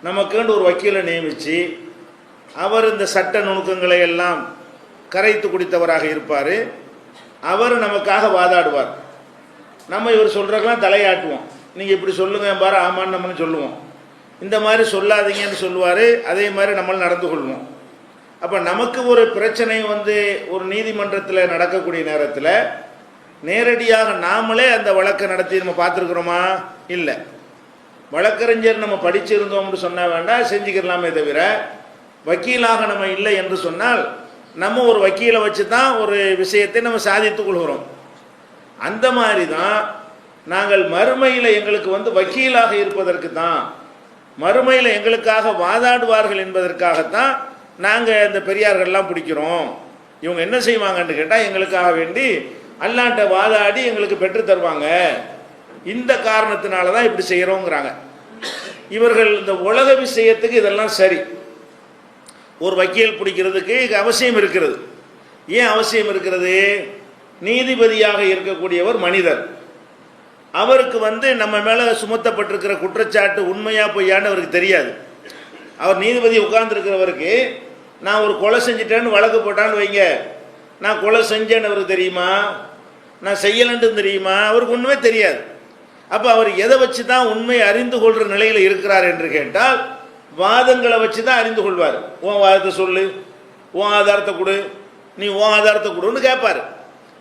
நமக்குன்னு ஒரு வக்கீலை நியமித்து அவர் இந்த சட்ட நுணுக்கங்களை எல்லாம் கரைத்து குடித்தவராக இருப்பார். அவர் நமக்காக வாதாடுவார். நம்ம இவர் சொல்கிறக்கெல்லாம் தலையாட்டுவோம். நீங்கள் இப்படி சொல்லுங்க பாரு, ஆமான்னு நம்மளும் சொல்லுவோம். இந்த மாதிரி சொல்லாதீங்கன்னு சொல்லுவார். அதே மாதிரி நம்மளும் நடந்து கொள்வோம். அப்போ நமக்கு ஒரு பிரச்சனை ஒரு நீதிமன்றத்தில் நடக்கக்கூடிய நேரத்தில் நேரடியாக நாமளே அந்த வழக்கை நடத்தி நம்ம பார்த்துருக்குறோமா? இல்லை. வழக்கறிஞர் நம்ம படிச்சிருந்தோம்னு சொன்ன வேண்டாம், செஞ்சுக்கலாமே தவிர வக்கீலாக நம்ம இல்லை என்று சொன்னால் நம்ம ஒரு வக்கீலை வச்சு தான் ஒரு விஷயத்தை நம்ம சாதித்துக் கொள்கிறோம். அந்த மாதிரி தான் நாங்கள் மறுமையில் எங்களுக்கு வக்கீலாக இருப்பதற்கு தான், மறுமையில் எங்களுக்காக வாதாடுவார்கள் என்பதற்காகத்தான் நாங்கள் இந்த பெரியார்கள்லாம் பிடிக்கிறோம். இவங்க என்ன செய்வாங்கன்னு கேட்டால், எங்களுக்காக வேண்டி அல்லாஹ்ட்ட வாதாடி எங்களுக்கு பெற்று தருவாங்க. இந்த காரணத்தினால தான் இப்படி செய்கிறோங்கிறாங்க. இவர்கள் இந்த உலக விஷயத்துக்கு இதெல்லாம் சரி. ஒரு வக்கீல் பிடிக்கிறதுக்கு அவசியம் இருக்கிறது. ஏன் அவசியம் இருக்கிறது? நீதிபதியாக இருக்கக்கூடியவர் மனிதர். அவருக்கு நம்ம மேலே சுமத்தப்பட்டிருக்கிற குற்றச்சாட்டு உண்மையா பொய்யான்னு அவருக்கு தெரியாது. அவர் நீதிபதி உட்கார்ந்துருக்கிறவருக்கு நான் ஒரு கொலை செஞ்சிட்டேன்னு வழக்கு போட்டான்னு வைங்க, நான் கொலை செஞ்சேன்னு அவருக்கு தெரியுமா? நான் செய்யலன்ட்டு தெரியுமா? அவருக்கு ஒன்றுமே தெரியாது. அப்போ அவர் எதை வச்சு தான் உண்மையை அறிந்து கொள்கிற நிலையில் இருக்கிறார் என்று கேட்டால் வாதங்களை வச்சு தான் அறிந்து கொள்வார். உன் வாதத்தை சொல்லு, உன் ஆதாரத்தை கொடு, நீ உன் ஆதாரத்தை கொடுன்னு கேட்பார்.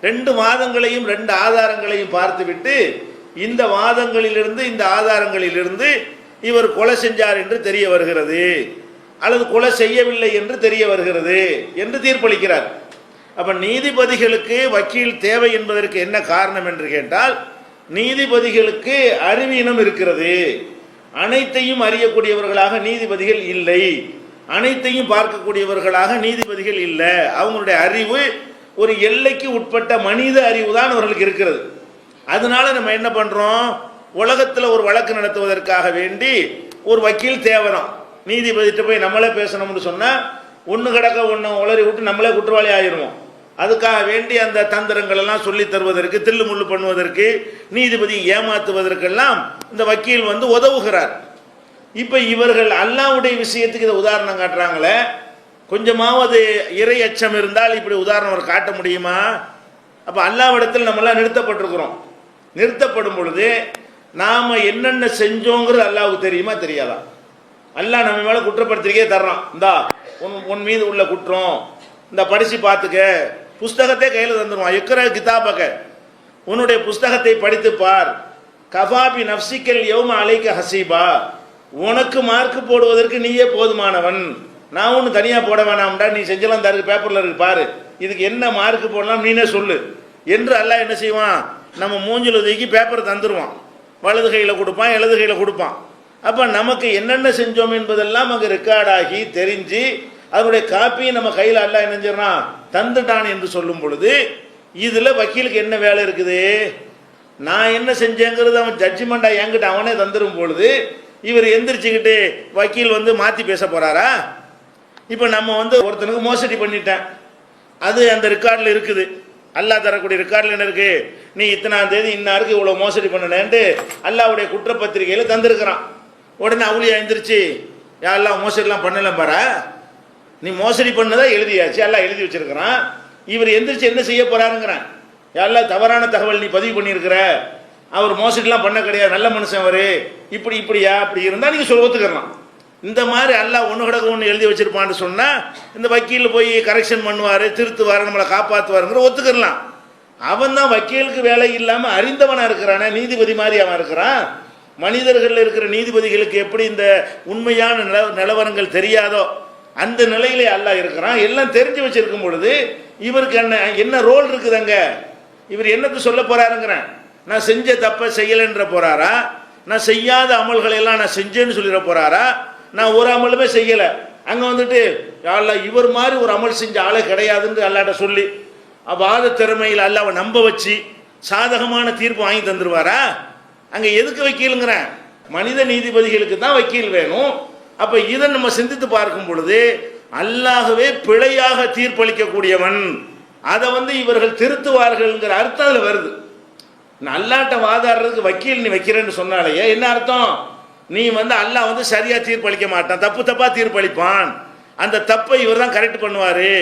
ரெண்டு வாதங்களையும் ரெண்டு ஆதாரங்களையும் பார்த்துவிட்டு இந்த வாதங்களிலிருந்து இந்த ஆதாரங்களிலிருந்து இவர் கொலை செஞ்சார் என்று தெரிய வருகிறது அல்லது கொலை செய்யவில்லை என்று தெரிய வருகிறது என்று தீர்ப்பளிக்கிறார். அப்ப நீதிபதிகளுக்கு வக்கீல் தேவை என்பதற்கு என்ன காரணம் என்று கேட்டால் நீதிபதிகளுக்கு அறிவீனம் இருக்கிறது. அனைத்தையும் அறியக்கூடியவர்களாக நீதிபதிகள் இல்லை, அனைத்தையும் பார்க்கக்கூடியவர்களாக நீதிபதிகள் இல்லை. அவங்களுடைய அறிவு ஒரு எல்லைக்கு உட்பட்ட மனித அறிவு தான் அவர்களுக்கு இருக்கிறது. அதனால நம்ம என்ன பண்றோம், உலகத்தில் ஒரு வழக்கு நடத்துவதற்காக வேண்டி ஒரு வக்கீல் தேவைதான். நீதிபதிட்ட போய் நம்மளே பேசணும்னு சொன்னா ஒன்று கிடக்க ஒன்று உளறி விட்டு நம்மளே குற்றவாளி ஆகிருவோம். அதுக்காக வேண்டி அந்த தந்திரங்கள் எல்லாம் சொல்லி தருவதற்கு, தில்லு முள்ளு பண்ணுவதற்கு, நீதிபதி ஏமாத்துவதற்கெல்லாம் இந்த வக்கீல் வந்து உதவுகிறார். இப்ப இவர்கள் அல்லாஹ்வுடைய விஷயத்துக்கு இதை உதாரணம் காட்டுறாங்களே, கொஞ்சமாவது இறை அச்சம் இருந்தால் இப்படி உதாரணம் காட்ட முடியுமா? அப்ப அல்லாஹ்விடத்தில் நம்ம எல்லாம் நிறுத்தப்பட்டிருக்கிறோம். நிறுத்தப்படும் பொழுது நாம என்னென்ன செஞ்சோங்கிறது அல்லாஹ்வுக்கு தெரியுமா தெரியாதா? அல்லாஹ் நம்ம மேல குற்றப்படுத்திருக்கே தர்றான். இந்தா உன் மீது உள்ள குற்றம், இந்த படிச்சு பார்த்துக்க, புஸ்தகத்தை கையில் தந்துருவான். எக்கர கிதாபக, உன்னுடைய புஸ்தகத்தை படித்து பார். கஃபாபி நப்சிக்கல் யௌம அலைக்க ஹசீபா, உனக்கு மார்க் போடுவதற்கு நீயே போதுமானவன், நான் ஒன்று தனியாக போட வேணாம்டா, நீ செஞ்சலாம் தருக்கு பேப்பரில் இருக்கு பாரு, இதுக்கு என்ன மார்க் போடலாம் நீனே சொல்லு என்று அல்லாஹ் என்ன செய்வான், நம்ம மூஞ்சில் ஒதுக்கி பேப்பர் தந்துடுவான். வலது கையில் கொடுப்பான், இடது கையில் கொடுப்பான். அப்போ நமக்கு என்னென்ன செஞ்சோம் என்பதெல்லாம் அங்கே ரெக்கார்டாகி தெரிஞ்சு அதனுடைய காப்பியை நம்ம கையில் அல்லாஹ் என்ன செய்யறான், தந்துட்டான் என்று சொல்லும் பொழுது இதில் வக்கீலுக்கு என்ன வேலை இருக்குது? நான் என்ன செஞ்சேங்கிறது அவன் ஜட்ஜ்மெண்டா என்கிட்ட அவனே தந்துடும் பொழுது இவர் எந்திரிச்சுக்கிட்டு வக்கீல் வந்து மாற்றி பேச போறாரா? இப்போ நம்ம வந்து ஒருத்தனுக்கு மோசடி பண்ணிட்டேன், அது அந்த ரெக்கார்டில் இருக்குது. அல்லாஹ் தரக்கூடிய ரெக்கார்டில் என்ன இருக்கு, நீ இத்தனாம் தேதி இன்னாருக்கு இவ்வளோ மோசடி பண்ணனேன்ட்டு அல்லாஹ்வுடைய குற்றப்பத்திரிகையில் தந்திருக்கிறான். உடனே அவுளியா எந்திரிச்சு யாரெல்லாம் மோசடிலாம் பண்ணலாம் பாரா, நீ மோசடி பண்ணதா எழுதியாச்சு, எல்லாம் எழுதி வச்சிருக்கிறான். இவர் எந்திரிச்சு என்ன செய்ய போறாருங்கிறான், யாரெல்லாம் தவறான தகவல் நீ பதிவு பண்ணியிருக்கிற, அவர் மோசடிலாம் பண்ண கிடையாது, நல்ல மனுஷன் அவரு, இப்படி இப்படியா அப்படி இருந்தால் நீங்கள் சொல்ல ஒத்துக்கலாம். இந்த மாதிரி அல்லாஹ் ஒன்று கிடக்க ஒன்று எழுதி வச்சிருப்பான்னு சொன்னால் இந்த வக்கீல் போய் கரெக்ஷன் பண்ணுவார், திருத்துவார், நம்மளை காப்பாற்றுவாருங்கிற ஒத்துக்கலாம். அவன் தான் வக்கீலுக்கு வேலை இல்லாமல் அறிந்தவனாக இருக்கிறானே, நீதிபதி மாதிரி அவன் இருக்கிறான். மனிதர்கள் இருக்கிற நீதிபதிகளுக்கு எப்படி இந்த உண்மையான நிலவரங்கள் தெரியாதோ அந்த நிலையிலே அல்லாஹ் இருக்கிறான். எல்லாம் தெரிஞ்சு வச்சிருக்கும் பொழுது இவருக்கு என்ன ரோல் இருக்குதுங்க, இவர் என்னத்து சொல்ல போறாருங்கிறேன். நான் செஞ்ச தப்ப செய்யலைன்ற போறாரா, நான் செய்யாத அமல்களை எல்லாம் நான் செஞ்சேன்னு சொல்லிட போறாரா, நான் ஒரு அமலுமே செய்யலை, அங்கே வந்துட்டு அல்லாஹ் இவர் மாதிரி ஒரு அமல் செஞ்ச ஆளே கிடையாதுன்னு அல்லாட்ட சொல்லி வாத திறமையில் அல்லாஹ்வை நம்ப வச்சு சாதகமான தீர்ப்பு வாங்கி தந்துருவாரா? அங்கே எதுக்கு வக்கீலுங்கிறேன், மனித நீதிபதிகளுக்கு தான் வக்கீல் வேணும். அப்போ இதை நம்ம சிந்தித்து பார்க்கும் பொழுது அல்லாஹ்வே பிழையாக தீர்ப்பளிக்கக்கூடியவன், அதை வந்து இவர்கள் திருத்துவார்கள்ங்கிற அர்த்தம் அதில் வருது. அல்லாட்ட வாதாடுறதுக்கு வக்கீல் நீ வைக்கிறேன்னு சொன்னாலேயே என்ன அர்த்தம், நீ வந்து அல்லாஹ் வந்து சரியா தீர்ப்பளிக்க மாட்டான், தப்பு தப்பா தீர்ப்பளிப்பான், அந்த தப்பை இவர் தான் கரெக்ட் பண்ணுவாரு.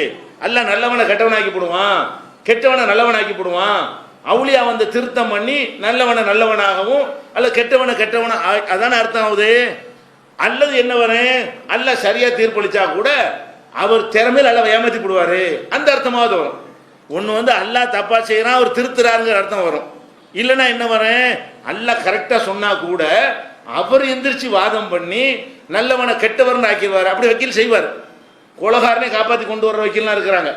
அல்லாஹ் நல்லவனை கெட்டவனாக்கி போடுவான், கெட்டவனை நல்லவனாக்கி போடுவான். அவுளியா வந்து திருத்தம் பண்ணி நல்லவனை நல்லவனாகவும் அல்ல கெட்டவனை கெட்டவன, அதான அர்த்தம் ஆகுது. அல்லது என்ன வரும், அல்லாஹ் சரியா தீர்ப்பளிச்சா கூட அவர் திறமையில் அல்லாஹ் ஏமாத்தி போடுவாரு, அந்த அர்த்தமாவது வரும். ஒன்று வந்து அல்லாஹ் தப்பா செய்யறான் அவர் திருத்துறாருங்கிற அர்த்தம் வரும். இல்லைன்னா என்ன வரும், அல்லாஹ் கரெக்டா சொன்னா கூட அவர் எந்திரிச்சு வாதம் பண்ணி நல்லவனை கெட்டவர்னு ஆக்கிடுவார். அப்படி வக்கீல் செய்வார். கொலகாரனை காப்பாற்றி கொண்டு வர்ற வக்கீல்லாம் இருக்கிறாங்க,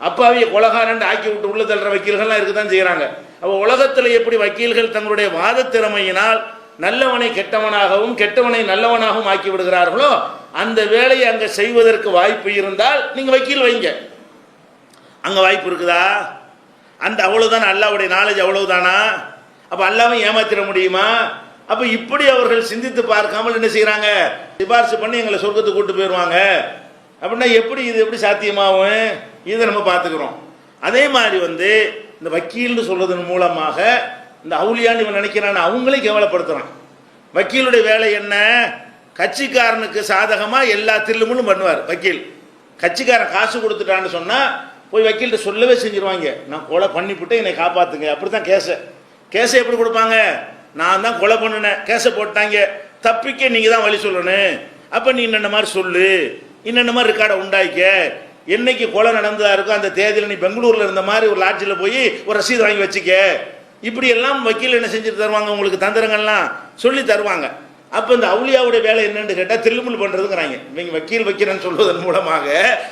அப்பாவிய கொலகாரன் ஆக்கி விட்டு உள்ள தள்ளுற வக்கீல்கள்லாம் இருக்குதான் செய்யறாங்க. அப்போ உலகத்தில் எப்படி வக்கீல்கள் தங்களுடைய வாத திறமையினால் நல்லவனை கெட்டவனாகவும் கெட்டவனை நல்லவனாகவும் ஆக்கி விடுகிறார்களோ அந்த வேலையை அங்கே செய்வதற்கு வாய்ப்பு இருந்தால் நீங்க வக்கீல் வைங்க. அங்க வாய்ப்பு இருக்குதா? அந்த அவ்வளவுதான், அல்லாஹ்வுடைய நாலேஜ் அவ்வளவுதானா? அப்ப அல்லாஹ்வை ஏமாத்திட முடியுமா? அப்ப இப்படி அவர்கள் சிந்தித்து பார்க்காமல் என்ன செய்யறாங்க, சிபாரிசு பண்ணி எங்களை சொர்க்கத்துக்கு கூட்டு போயிடுவாங்க அப்படின்னா எப்படி, இது எப்படி சாத்தியமாகும்? இதை நம்ம பார்த்துக்கிறோம். அதே மாதிரி வந்து இந்த வக்கீல்னு சொல்றதன் மூலமாக இந்த அவுலியான்னு இவன் நினைக்கிறான், அவங்களையும் கேவலப்படுத்துறான். வக்கீலுடைய வேலை என்ன, கட்சிக்காரனுக்கு சாதகமா எல்லா தில்லுமுள்ளும் பண்ணுவார் வக்கீல். கட்சிக்காரன் காசு கொடுத்துட்டான்னு சொன்னா போய் வக்கீல்கிட்ட சொல்லவே செஞ்சிருவாங்க, நான் கொலை பண்ணிவிட்டு என்னை காப்பாற்றுங்க. அப்படி தான் கேஸை எப்படி கொடுப்பாங்க? நான் தான் கொலை பண்ணினேன், கேஸை போட்டாங்க, தப்பிக்க நீங்கள் தான் வழி சொல்லணும். அப்போ நீ இன்னென்ன மாதிரி சொல்லு, இன்னென்ன மாதிரி ரெக்கார்டை உண்டாய்க்க, என்னைக்கு கொலை நடந்ததா இருக்கோ அந்த தேதியில் நீ பெங்களூரில் இருந்த மாதிரி ஒரு லாட்ஜில் போய் ஒரு ரசீது வாங்கி வச்சுக்க. இப்படி எல்லாம் வக்கீல் என்ன செஞ்சுட்டு தருவாங்க, உங்களுக்கு தந்திரங்கள்லாம் சொல்லி தருவாங்க. அப்போ இந்த அவுலியாவுடைய வேலை என்னன்னு கேட்டால் தில்லுமுள்ளு பண்ணுறதுங்கிறாங்க. இவங்க வக்கீல் வைக்கிறேன்னு சொல்வதன் மூலமாக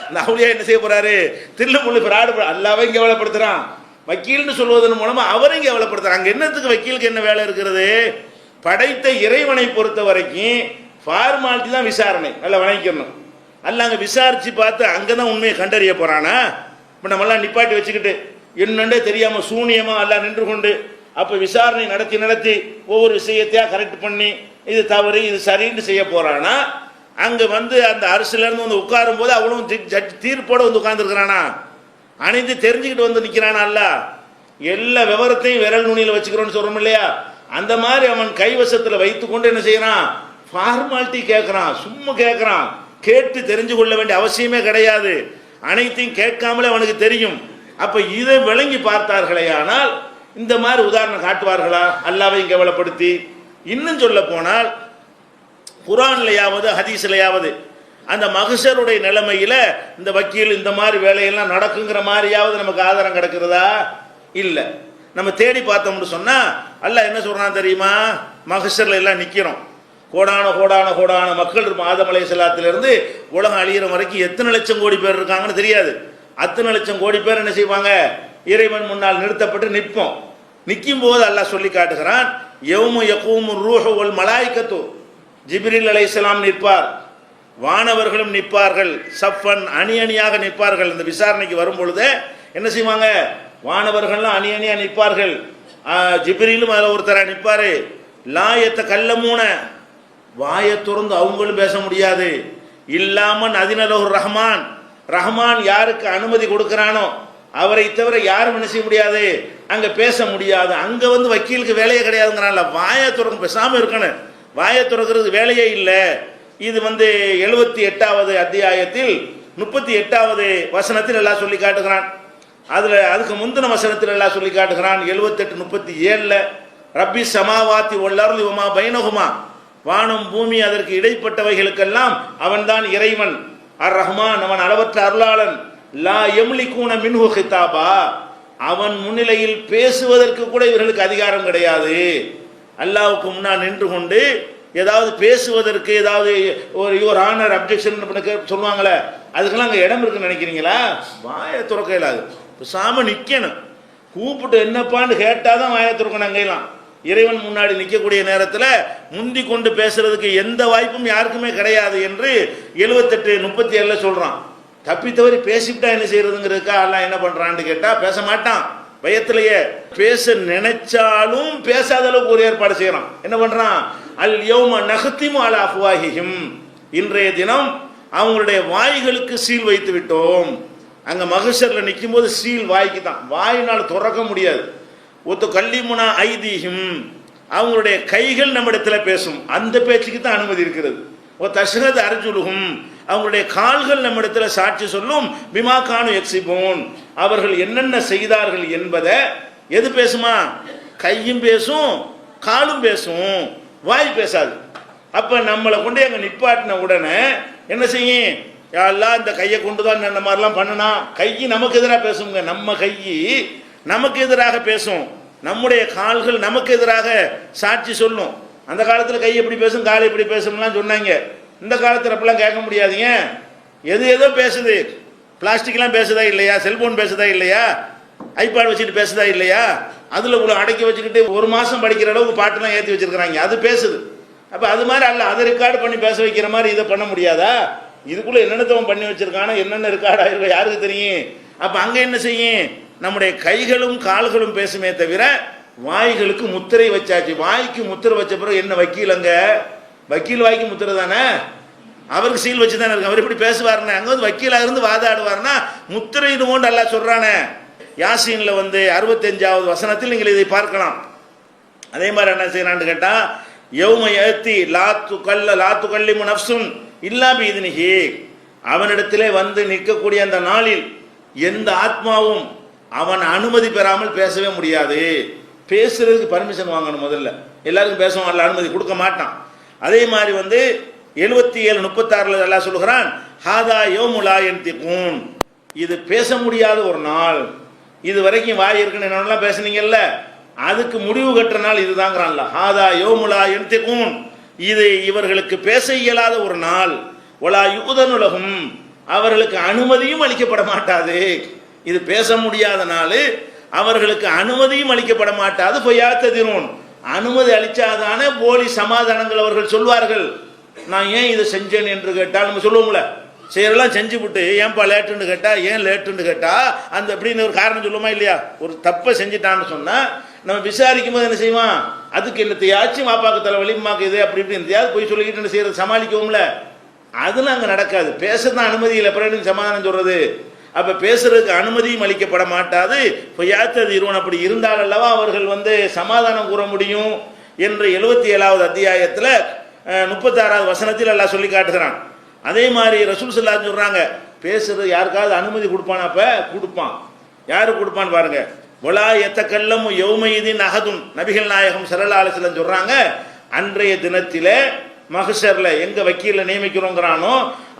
இந்த அவுலியா என்ன செய்ய போறாரு? தில்லுமுள்ளு ஃப்ராடு. அல்லாவே இங்கே கேவலப்படுத்துறான். வக்கீல்னு சொல்வதன் மூலமாக அவரையும் கேவலப்படுத்துறாங்க. அங்கே என்னத்துக்கு வக்கீலுக்கு என்ன வேலை இருக்கிறது? படைத்த இறைவனை பொறுத்த வரைக்கும் ஃபார்மாலிட்டி தான் விசாரணை, நல்லா வணங்கிக்கணும். அல்ல அங்கே விசாரித்து பார்த்து அங்கே தான் உண்மையை கண்டறிய போகிறானா? இப்போ நம்மளாம் நிப்பாட்டி வச்சுக்கிட்டு என்னென்னே தெரியாமல் சூனியமாக எல்லாம் நின்று கொண்டு அப்போ விசாரணை நடத்தி ஒவ்வொரு விஷயத்தையாக கரெக்ட் பண்ணி இது தவறு இது சரின்னு செய்ய போகிறானா? அங்கே வந்து அந்த அரசுலேருந்து வந்து உட்காரும் போது அவளும் ஜட்ஜ் தீர்ப்போடு வந்து உட்கார்ந்துருக்கிறானா? அனைத்து தெரிஞ்சுக்கிட்டு வந்து நிற்கிறானா? அல்ல எல்லா விவரத்தையும் விரல் நுனியில் வச்சுக்கிறோன்னு சொல்கிறோம் இல்லையா? அந்த மாதிரி அவன் கைவசத்தில் வைத்து கொண்டு என்ன செய்யறான்? ஃபார்மாலிட்டி கேட்குறான், சும்மா கேட்குறான். கேட்டு தெரிஞ்சு கொள்ள வேண்டிய அவசியமே கிடையாது. அனைத்தையும் கேட்காமலே அவனுக்கு தெரியும். அப்போ இதை விளங்கி பார்த்தார்களே ஆனால் இந்த மாதிரி உதாரணம் காட்டுவார்களா அல்லாஹ்வை கேவலப்படுத்தி? இன்னும் சொல்ல போனால் குர்ஆன்லையாவது ஹதீஸ்லையாவது அந்த மஹ்ஷருடைய நிலைமையில் இந்த வக்கீல் இந்த மாதிரி வேலையெல்லாம் நடக்குங்கிற மாதிரியாவது நமக்கு ஆதாரம் கிடக்கிறதா? இல்லை. நம்ம தேடி பார்த்தோம்னு சொன்னால் அல்லாஹ் என்ன சொல்கிறான் தெரியுமா? மஹ்ஷரில் எல்லாம் நிற்கிறோம், கோடான கோடான கோடான மக்கள் இருக்கும். ஆதம் அலைஹிஸ்ஸலாத்திலிருந்து உலகம் அழியிற வரைக்கும் எத்தனை லட்சம் கோடி பேர் இருக்காங்கன்னு தெரியாது. அத்தனை லட்சம் கோடி பேர் என்ன செய்வாங்க? இறைவன் முன்னால் நிறுத்தப்பட்டு நிற்போம். நிற்கும் போது அல்லாஹ் சொல்லி காட்டுகிறான், யௌம யகூமு ரூஹு வல் மலாயிகத்து, ஜிப்ரீல் அலைஹிஸ்ஸலாம் நிற்பார், வானவர்களும் நிற்பார்கள், சஃபன் அணி அணியாக நிற்பார்கள். இந்த விசாரணைக்கு வரும் பொழுது என்ன செய்வாங்க? வானவர்கள்லாம் அணி அணியாக நிற்பார்கள், ஜிப்ரீலும் அதில் ஒருத்தராக நிற்பார். லாயத்தை கல்லமூன, வாயை திறந்து அவங்களும் பேச முடியாது. இல்லாமன் அதினலஹு ரஹ்மான், ரஹ்மான் யாருக்கு அனுமதி கொடுக்கிறானோ அவரை தவிர யாரும் என்ன செய்ய முடியாது, அங்கே பேச முடியாது. அங்கே வந்து வக்கீலுக்கு வேலையே கிடையாதுங்கிறான்ல. வாயை திறக்க பேசாமல் இருக்கணும், வாயை திறக்கிறது வேலையே இல்லை. இது வந்து 78வது அத்தியாயத்தில் 38வது வசனத்தில் எல்லாம் சொல்லி காட்டுகிறான். அதுக்கு முந்தின வசனத்தில் எல்லாம் சொல்லி காட்டுகிறான். 78:37 ரப்பி சமாவாத்தி வல்லர்லி வமா பைனஹுமா, வானம் பூமி அதற்கு இடைப்பட்டவைகளுக்கெல்லாம் அவன்தான் இறைவன். அர் ரஹ்மான், அவன் அளவற்ற அருளாளன். லா யம்லிகூன மின்ஹு கிதாபா, அவன் முன்னிலையில் பேசுவதற்கு கூட இவர்களுக்கு அதிகாரம் கிடையாது. அல்லாஹ்வுக்கு முன்னால் நின்று கொண்டு ஏதாவது பேசுவதற்கு ஏதாவது ஒரு ஆனர் அப்ஜெக்ஷன் சொல்லுவாங்களே, அதுக்கெல்லாம் அங்கே இடம் இருக்குன்னு நினைக்கிறீங்களா? வாயை திறக்க இயலாது, பேசாம நிற்கணும். கூப்பிட்டு என்னப்பான்னு கேட்டால் தான் வாயை திறக்கணும். அங்கெல்லாம் இறைவன் முன்னாடி நிற்கக்கூடிய நேரத்தில் முந்தி கொண்டு பேசுறதுக்கு எந்த வாய்ப்பும் யாருக்குமே கிடையாது என்று 78:37 சொல்றான். தப்பி தவறி பேசிவிட்டா என்ன செய்யறதுங்கிறதுக்கா எல்லாம் என்ன பண்றான்னு கேட்டா பேச மாட்டான். பயத்திலேயே பேச நினைச்சாலும் பேசாத அளவுக்கு ஒரு ஏற்பாடு செய்யறான். என்ன பண்றான்? அல் யௌம நஹ்திமு அலா அஃப்வாஹிஹிம், இன்றைய தினம் அவங்களுடைய வாய்களுக்கு சீல் வைத்து விட்டோம். அங்க மஹ்ஷர்ல நிற்கும் போது சீல் வாய்க்கு தான், வாயினால் துறக்க முடியாது. ஒத்து கல்லிமுனா ஐதீஹிம், அவங்களுடைய கைகள் நம்மிடத்தில் பேசும், அந்த பேச்சுக்கு தான் அனுமதி இருக்கிறது. ஓ தஷ்ஹத் அர்ஜுலுஹும், அவங்களுடைய கால்கள் நம்மிடத்தில் சாட்சி சொல்லும். பிமா கானு யக்ஸிபூன், அவர்கள் என்னென்ன செய்தார்கள் என்பதை எது பேசுமா? கையும் பேசும், காலும் பேசும், வாய் பேசாது. அப்ப நம்மளை கொண்டு அங்க நிப்பாட்டின உடனே என்ன செய்யும்? யாரெல்லாம் இந்த கையை கொண்டு தான் இந்த மாதிரிலாம் பண்ணனா, கை நமக்கு எதிராக பேசுங்க. நம்ம கை நமக்கு எதிராக பேசும், நம்முடைய கால்கள் நமக்கு எதிராக சாட்சி சொல்லும். அந்த காலத்தில் கை எப்படி பேசும், கால் எப்படி பேசும்லாம் சொன்னாங்க. இந்த காலத்தில் அப்பெல்லாம் கேட்க முடியாதுங்க. எது ஏதோ பேசுது. பிளாஸ்டிக்லாம் பேசுதா இல்லையா? செல்போன் பேசுதா இல்லையா? ஐபேட் வச்சுட்டு பேசுதா இல்லையா? அதில் உள்ள அடக்கி வச்சுக்கிட்டு ஒரு மாதம் படிக்கிற அளவுக்கு பாட்டெல்லாம் ஏற்றி வச்சிருக்கிறாங்க, அது பேசுது. அப்போ அது மாதிரி அல்ல, அதை ரெக்கார்டு பண்ணி பேச வைக்கிற மாதிரி இதை பண்ண முடியாதா? இதுக்குள்ளே என்னென்னத்தவன் பண்ணி வச்சிருக்கானோ, என்னென்ன ரெக்கார்டு ஆகிருக்கோ யாருக்கு தெரியும்? அப்போ அங்கே என்ன செய்யும்? நம்முடைய கைகளும் கால்களும் பேசுமே தவிர வாய்களுக்கு முத்திரை வச்சாச்சு. வாய்க்கு முத்திரை வச்ச பிறகு என்ன வக்கீல்? அங்கே வக்கீல் வாய்க்கு முத்திரை தானே, அவருக்கு சீல் வச்சு தானே இருக்கு. அவர் எப்படி பேசுவாருன்னு அங்கே வந்து வக்கீலாக இருந்து வாதாடுவார்னா முத்திரையிடுவோண்டு அல்லா சொல்றானே. யாசீன்ல வந்து 65வது வசனத்தில் நீங்கள் இதை பார்க்கலாம். அதே மாதிரி என்ன செய்யறான்னு கேட்டா, யௌம யத்தி லாத்து கல்லிமு நஃப்சுன் இல்லா பிஇذனிஹி, அவனிடத்திலே வந்து நிற்கக்கூடிய அந்த நாளில் எந்த ஆத்மாவும் அவன் அனுமதி பெறாமல் பேசவே முடியாது. பேசுறதுக்கு பர்மிஷன் வாங்கணும் முதல்ல. எல்லாருக்கும் பேசுவான், அல்ல அனுமதி கொடுக்க மாட்டான். அதே மாதிரி 77:36 அல்லாஹ் சொல்லுகிறான், ஹாதா யௌமுலா யன்திகூன், இது பேச முடியாத ஒரு நாள். இது வரைக்கும் வாய் இருக்குன்னு என்னென்னலாம் பேசுனீங்கல்ல, அதுக்கு முடிவு கட்டுற நாள் இதுதாங்கிறான்ல. ஹாதா யௌமுலா யன்திகூன், இது இவர்களுக்கு பேச இயலாத ஒரு நாள். வலா யுதனு லஹும், அவர்களுக்கு அனுமதியும் அளிக்கப்பட மாட்டாது. இது பேச முடியாத நாள், அவர்களுக்கு அனுமதியும் அளிக்கப்பட மாட்டாது. ஃபயாத்ததிரூன், அனுமதி அளிச்சாதான போலி சமாதானங்கள் அவர்கள் சொல்வார்கள். நான் ஏன் இதை செஞ்சேன் என்று கேட்டால் நம்ம சொல்லுவோம்ல, செய்யறலாம் செஞ்சு விட்டு ஏன்பா லேட்டுன்னு கேட்டா, ஏன் லேட்டுன்னு கேட்டா அந்த அப்படின்னு ஒரு காரணம் சொல்லுமா இல்லையா? ஒரு தப்பை செஞ்சுட்டான்னு சொன்னா நம்ம விசாரிக்கும் போது என்ன செய்வான், அதுக்கு என்னத்தையாச்சும் வாப்பாக்கு தலைவலி மாக்கு இது அப்படி இப்படி எந்தையாவது போய் சொல்லிக்கிட்டு என்ன செய்யறது, சமாளிக்குவோம்ல. அதெல்லாம் அங்கே நடக்காது. பேசதான் அனுமதி இல்லை, அப்புறம் சமாதானம் சொல்றது. அப்ப பேசுறதுக்கு அனுமதியும் அளிக்கப்பட மாட்டாது. ஃபயாத்ததிரூன், அப்படி இருந்தால் அல்லவா அவர்கள் சமாதானம் கூற முடியும் என்று 77வது அத்தியாயத்தில் 36வது வசனத்தில் அல்லாஹ் சொல்லி காட்டுகிறான். அதே மாதிரி ரசூல் ஸல்லல்லாஹு அலைஹி சொல்றாங்க, பேசுறது யாருக்காவது அனுமதி கொடுப்பானா? அப்ப கொடுப்பான். யாரு கொடுப்பான்னு பாருங்க. வலா யத்தகல்லமு யௌமைதின் அஹதுன், நபிகள் நாயகம் ஸல்லல்லாஹு அலைஹி வஸல்லம் சொல்றாங்க, அன்றைய தினத்திலே மஹ்ஷர்ல எங்க வக்கீல நியமிக்கிறோங்கிறானோ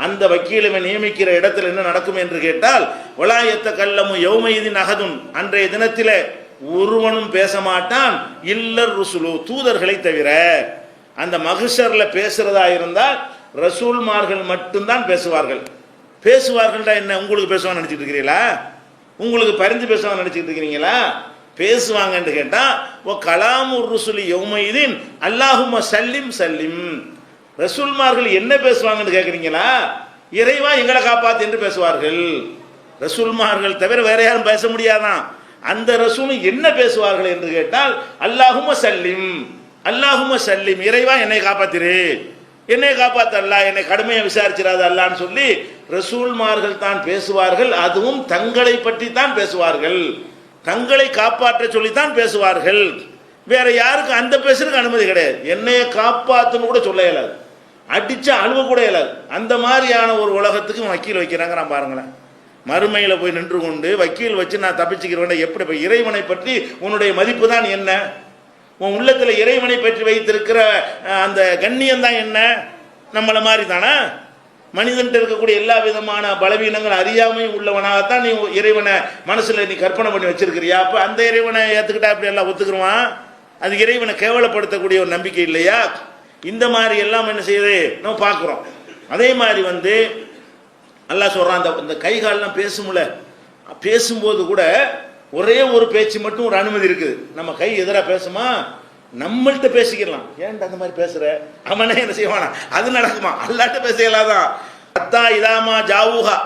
அந்த வக்கீலை நியமிக்கிற இடத்துல என்ன நடக்கும் என்று கேட்டால், வலா யத்தகல்லமு யௌமைதின் அஹதுன், அன்றைய தினத்திலே ஒருவனும் பேச மாட்டான், இல்லர் ருசுலு, தூதர்களை தவிர. அந்த மஹ்ஷர்ல பேசுறதா இருந்தால் ரசூல்மார்கள் மட்டும்தான் பேசுவார்கள். பேசுவார்கள்டா என்ன, உங்களுக்கு பேசுவான்னு நினைச்சிட்டு இருக்கிறீங்களா? உங்களுக்கு பரிந்து பேசுவான்னு நினைச்சிட்டு இருக்கிறீங்களா? பேசுவாங்கன்னு கேட்டா, ஓ கலாமுர் ருசுலி யௌமைதின் அல்லாஹும்ம சல்லிம் சல்லிம், ரசூல்மார்கள் என்ன பேசுவாங்கன்னு கேட்குறீங்களா? இறைவா எங்களை காப்பாத்து என்று பேசுவார்கள். ரசூல்மார்கள் தவிர வேற யாரும் பேச முடியாதான். அந்த ரசூலும் என்ன பேசுவார்கள் என்று கேட்டால், அல்லாஹும்ம சல்லிம், அல்லாஹும்ம சல்லிம், இறைவா என்னை காப்பாத்திரு, என்னை காப்பாத்து அல்லா, என்னை கடுமையை விசாரிச்சிடாது அல்லான்னு சொல்லி ரசூல்மார்கள் தான் பேசுவார்கள். அதுவும் தங்களை பற்றி தான் பேசுவார்கள், தங்களை காப்பாற்ற சொல்லித்தான் பேசுவார்கள். வேற யாருக்கு அந்த பேசுறதுக்கு அனுமதி கிடையாது. என்னைய காப்பாத்துன்னு கூட சொல்ல இயலாது, அடிச்சா அழுவ கூட இயலாது. அந்த மாதிரியான ஒரு உலகத்துக்கு வக்கீல் வைக்கிறாங்க. நான் பாருங்களேன், மறுமையில் போய் நின்று கொண்டு வக்கீல் வச்சு நான் தப்பிச்சுக்கிறேன். எப்படி இப்போ இறைவனை பற்றி உன்னுடைய மதிப்பு தான் என்ன? உன் உள்ளத்தில் இறைவனை பற்றி வைத்திருக்கிற அந்த கண்ணியம் தான் என்ன? நம்மளை மாதிரி தானே மனிதன்ட்டு இருக்கக்கூடிய எல்லா விதமான பலவீனங்கள் அறியாமையும் உள்ளவனாகத்தான் நீ இறைவனை மனசுல நீ கற்பனை பண்ணி வச்சிருக்கிறியா? அப்ப அந்த இறைவனை ஏத்துக்கிட்டா அப்படி எல்லாம் ஒத்துக்குருவான்? அது இறைவனை கேவலப்படுத்தக்கூடிய ஒரு நம்பிக்கை இல்லையா? இந்த மாதிரி எல்லாம் என்ன செய்யுது நம்ம பார்க்கிறோம். அதே மாதிரி அல்லாஹ் சொல்றான், இந்த கை கால்லாம் பேசும்ல, பேசும்போது கூட ஒரே ஒரு பேச்சு மட்டும் ஒரு அனுமதி இருக்குது. நம்ம கை எதிராக பேசுமா, நம்மள்கிட்ட பேசிக்கலாம். ஏன்டா அந்த மாதிரி பேசுற, அவனே என்ன செய்வானா, அது நடக்குமா? அல்லாட்ட பேசலாதான். அத்தா இதாமா ஜாவுஹா,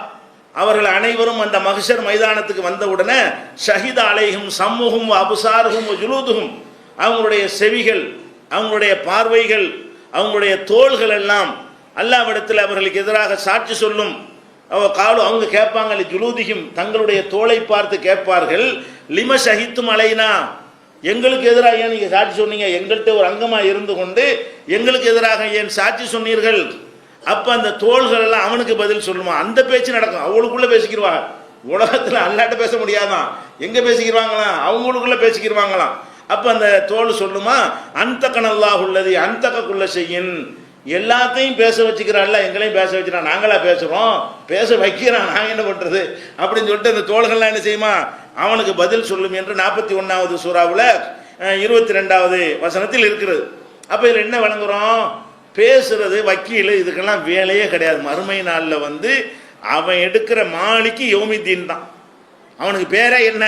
அவர்கள் அனைவரும் அந்த மஹ்ஷர் மைதானத்துக்கு வந்த உடனே ஷஹித அலைஹும் சம்முஹும் அபுசாருஹும் ஜுலூதுஹும், அவங்களுடைய செவிகள், அவங்களுடைய பார்வைகள், அவங்களுடைய தோள்கள் எல்லாம் அல்லாஹ்விடத்தில் அவர்களுக்கு எதிராக சாட்சி சொல்லும். அவங்க கேட்பாங்க, ஜுலூதிஹிம், தங்களுடைய தோளை பார்த்து கேட்பார்கள், லிம ஷஹித்தும் அலைனா, எங்களுக்கு எதிராக ஏன் நீங்க சாட்சி சொன்னீங்க? எங்கள்கிட்ட ஒரு அங்கமா இருந்து கொண்டு எங்களுக்கு எதிராக ஏன் சாட்சி சொன்னீர்கள்? அப்ப அந்த தோள்கள் எல்லாம் அவனுக்கு பதில் சொல்லுமா. அந்த பேச்சு நடக்கும், அவங்களுக்குள்ள பேசிக்கிடுவாங்க. உலகத்துல அல்லாட்ட பேச முடியாதான், எங்க பேசிக்கிடுவாங்களாம், அவங்களுக்குள்ள பேசிக்கிடுவாங்களாம். அப்ப அந்த தோல் சொல்லுமா, அன்தகனல்லாஹுல்லதி அன்தகக்குள்ள செய்யின், எல்லாத்தையும் பேச வச்சுக்கிறான்ல, எங்களையும் பேச வச்சுக்கிறான், நாங்களா பேசுறோம், பேச வைக்கிறான், நாங்க என்ன பண்றது அப்படின்னு சொல்லிட்டு அந்த தோள்கள்லாம் என்ன செய்யுமா, அவனுக்கு பதில் சொல்லும் என்று 41வது சூறாவுல 22வது வசனத்தில் இருக்கிறது. அப்ப இதுல என்ன வழங்குறோம்? பேசுறது வக்கீல் இதுக்கெல்லாம் வேலையே கிடையாது. மறுமை நாள்ல அவன் எடுக்கிற மாலிக்கு யௌமித்தீன் தான். அவனுக்கு பேரே என்ன?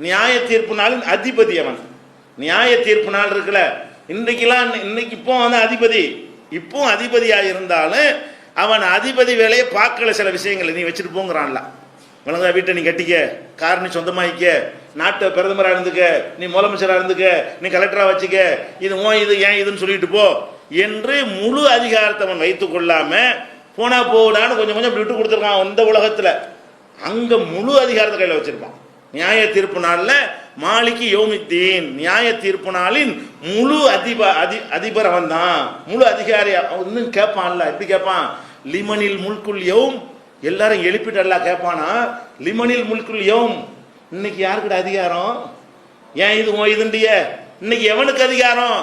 நியாய தீர்ப்பு நாளின் அதிபதி. அவன் நியாய தீர்ப்பு நாள் இருக்குல்ல, இன்னைக்கு இப்போ அதிபதி, இப்போ அதிபதியா இருந்தாலும் அவன் அதிபதி வேலையை பார்க்கல. சில விஷயங்களை நீ வச்சுட்டு போங்கிறான்ல, வழங்க வீட்டை நீ கட்டிக்க, கார் நீ சொந்தமாக்கிக்க, நாட்டை பிரதமராக இருந்துக்க, நீ முதலமைச்சராக இருந்துக்க, நீ கலெக்டராக வச்சுக்க, இது இது ஏன் இதுன்னு சொல்லிட்டு போ என்று முழு அதிகாரத்தை அவன் வைத்துக் கொள்ளாம போனா போடான்னு கொஞ்சம் கொஞ்சம் விட்டு கொடுத்துருக்கான். இந்த உலகத்துல அங்க முழு அதிகாரத்தை கையில வச்சிருப்பான். நியாய தீர்ப்பு நாள்ல மாலிக்கு யௌமித்தீன், நியாய தீர்ப்பு நாளின் முழு அதிபர் அவன் தான், முழு அதிகாரி. இன்னும் கேட்பான்ல, எப்படி கேட்பான்? லிமனில் முல்குல் யௌம், எல்லாரும் எழுப்பிட்டு எல்லாம் கேட்பானா, லிமனில் முல்குல் யௌம், இன்னைக்கு யாருக்கிட்ட அதிகாரம்? ஏன் இது இதுண்டிய இன்னைக்கு எவனுக்கு அதிகாரம்?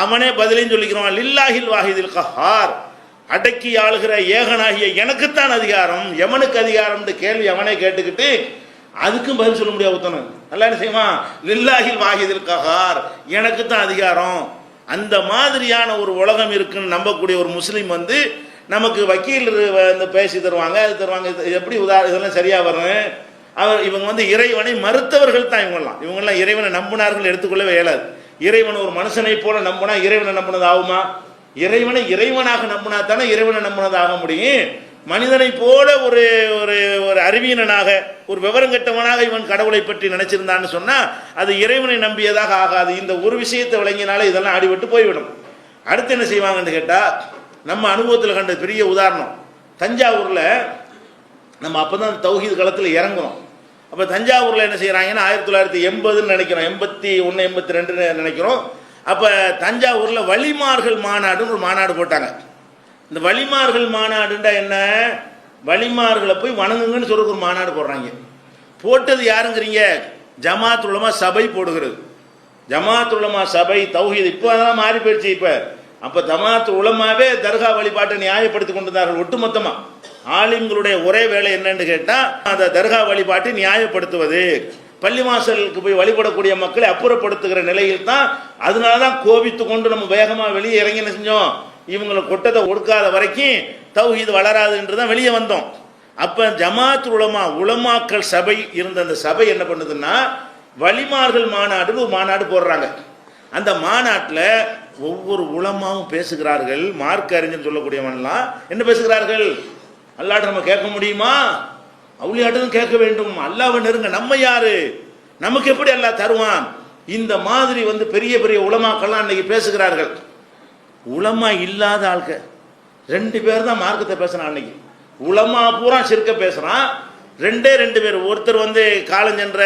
அவனே பதிலையும் சொல்லிக்கிறான், லில்லாஹில் வாஹிதில் கஹார், அடக்கி ஆளுகிற ஏகனாகிய எனக்குத்தான் அதிகாரம், எவனுக்கு அதிகாரம் கேள்வி அவனே கேட்டுக்கிட்டு அதுக்கும் பதில் சொல்ல முடியாது. ஒருத்தனும் நல்லா என்ன செய்வான், லில்லாஹில் வாஹிதில் கஹார், எனக்கு தான் அதிகாரம். அந்த மாதிரியான ஒரு உலகம் இருக்குன்னு நம்பக்கூடிய ஒரு முஸ்லீம் வந்து நமக்கு வக்கீல் பேசி தருவாங்க, அது தருவாங்க, எப்படி இதெல்லாம் சரியா வரும்? இவங்க வந்து இறைவனை மறுத்தவர்கள் தான் இவங்கெல்லாம் இறைவனை நம்பினார்கள் எடுத்துக்கொள்ளவே இயலாது. இறைவன் ஒரு மனுஷனை போல நம்பினா இறைவனை நம்பினது ஆகுமா? இறைவனை இறைவனாக நம்பினா தானே இறைவனை நம்பினது ஆக முடியும். மனிதனை போல ஒரு ஒரு ஒரு அறிவியனாக, ஒரு விவரம் கெட்டவனாக இவன் கடவுளை பற்றி நினைச்சிருந்தான்னு சொன்னா அது இறைவனை நம்பியதாக ஆகாது. இந்த ஒரு விஷயத்தை விளங்கினாலே இதெல்லாம் அடிபட்டு போய்விடும். அடுத்து என்ன செய்வாங்கன்னு கேட்டா, நம்ம அனுபவத்தில் கண்ட பெரிய உதாரணம் தஞ்சாவூர்ல. நம்ம அப்பதான் தௌஹீத் களத்தில் இறங்குறோம். அப்ப தஞ்சாவூர்ல என்ன செய்யறாங்கன்னா 1980 நினைக்கிறோம், 81 82 நினைக்கிறோம். அப்ப தஞ்சாவூர்ல வழிமார்கள் மாநாடுன்னு ஒரு மாநாடு போட்டாங்க. இந்த வழிமார்கள் மாநாடுண்டா என்ன? வழிமார்களை போய் வணங்குங்கன்னு சொல்ற ஒரு மாநாடு போடுறாங்க. போட்டது யாருங்கிறீங்க? ஜமாத் உலமா சபை போடுகிறது. ஜமாத் உலமா சபை தௌஹீத் இப்போ அதெல்லாம் மாறி போயிடுச்சு. இப்ப அப்ப ஜமாத் உலமாவே தர்கா வழிபாட்டை நியாயப்படுத்தி கொண்டிருந்தார்கள். ஒட்டுமொத்தமா ஆலிம்களுடைய ஒரே வேலை என்னன்னு கேட்டா அந்த தர்கா வழிபாட்டை நியாயப்படுத்துவது, பள்ளிவாசலுக்கு போய் வழிபடக்கூடிய மக்களை அப்புறப்படுத்துகிற நிலையில் தான். அதனாலதான் கோபித்து கொண்டு நம்ம வேகமா வெளியே இறங்கி என்ன செஞ்சோம், இவங்களை கொட்டத்தை ஒடுக்காத வரைக்கும் தௌஹீத் வளராதுன்றதான் வெளியே வந்தோம். அப்ப ஜமாத் உலமா உலமாக்கள் சபை இருந்த அந்த சபை என்ன பண்ணுதுன்னா வழிமார்கள் மாநாடுன்னு ஒரு மாநாடு போடுறாங்க. அந்த மாநாட்டில் ஒவ்வொரு உலமாவும் பேசுகிறார்கள். மார்க்க அறிஞர் சொல்லக்கூடியவன்லாம் என்ன பேசுகிறார்கள்? அல்லாஹ்ட்ட நம்ம கேட்க முடியுமா? அவுலியாட்டும் கேட்க வேண்டும். அல்லாஹ்வை நெருங்க நம்ம யாரு? நமக்கு எப்படி அல்லாஹ் தருவான்? இந்த மாதிரி வந்து பெரிய பெரிய உலமாக்கள்லாம் இன்னைக்கு பேசுகிறார்கள். உலமா இல்லாத ஆள்க 2 பேர் தான் மார்க்கத்தை பேசுறான். அன்னைக்கு உலமா பூரா சிறுக்க பேசுறான். 2 பேர். ஒருத்தர் வந்து காலஞ்சென்ற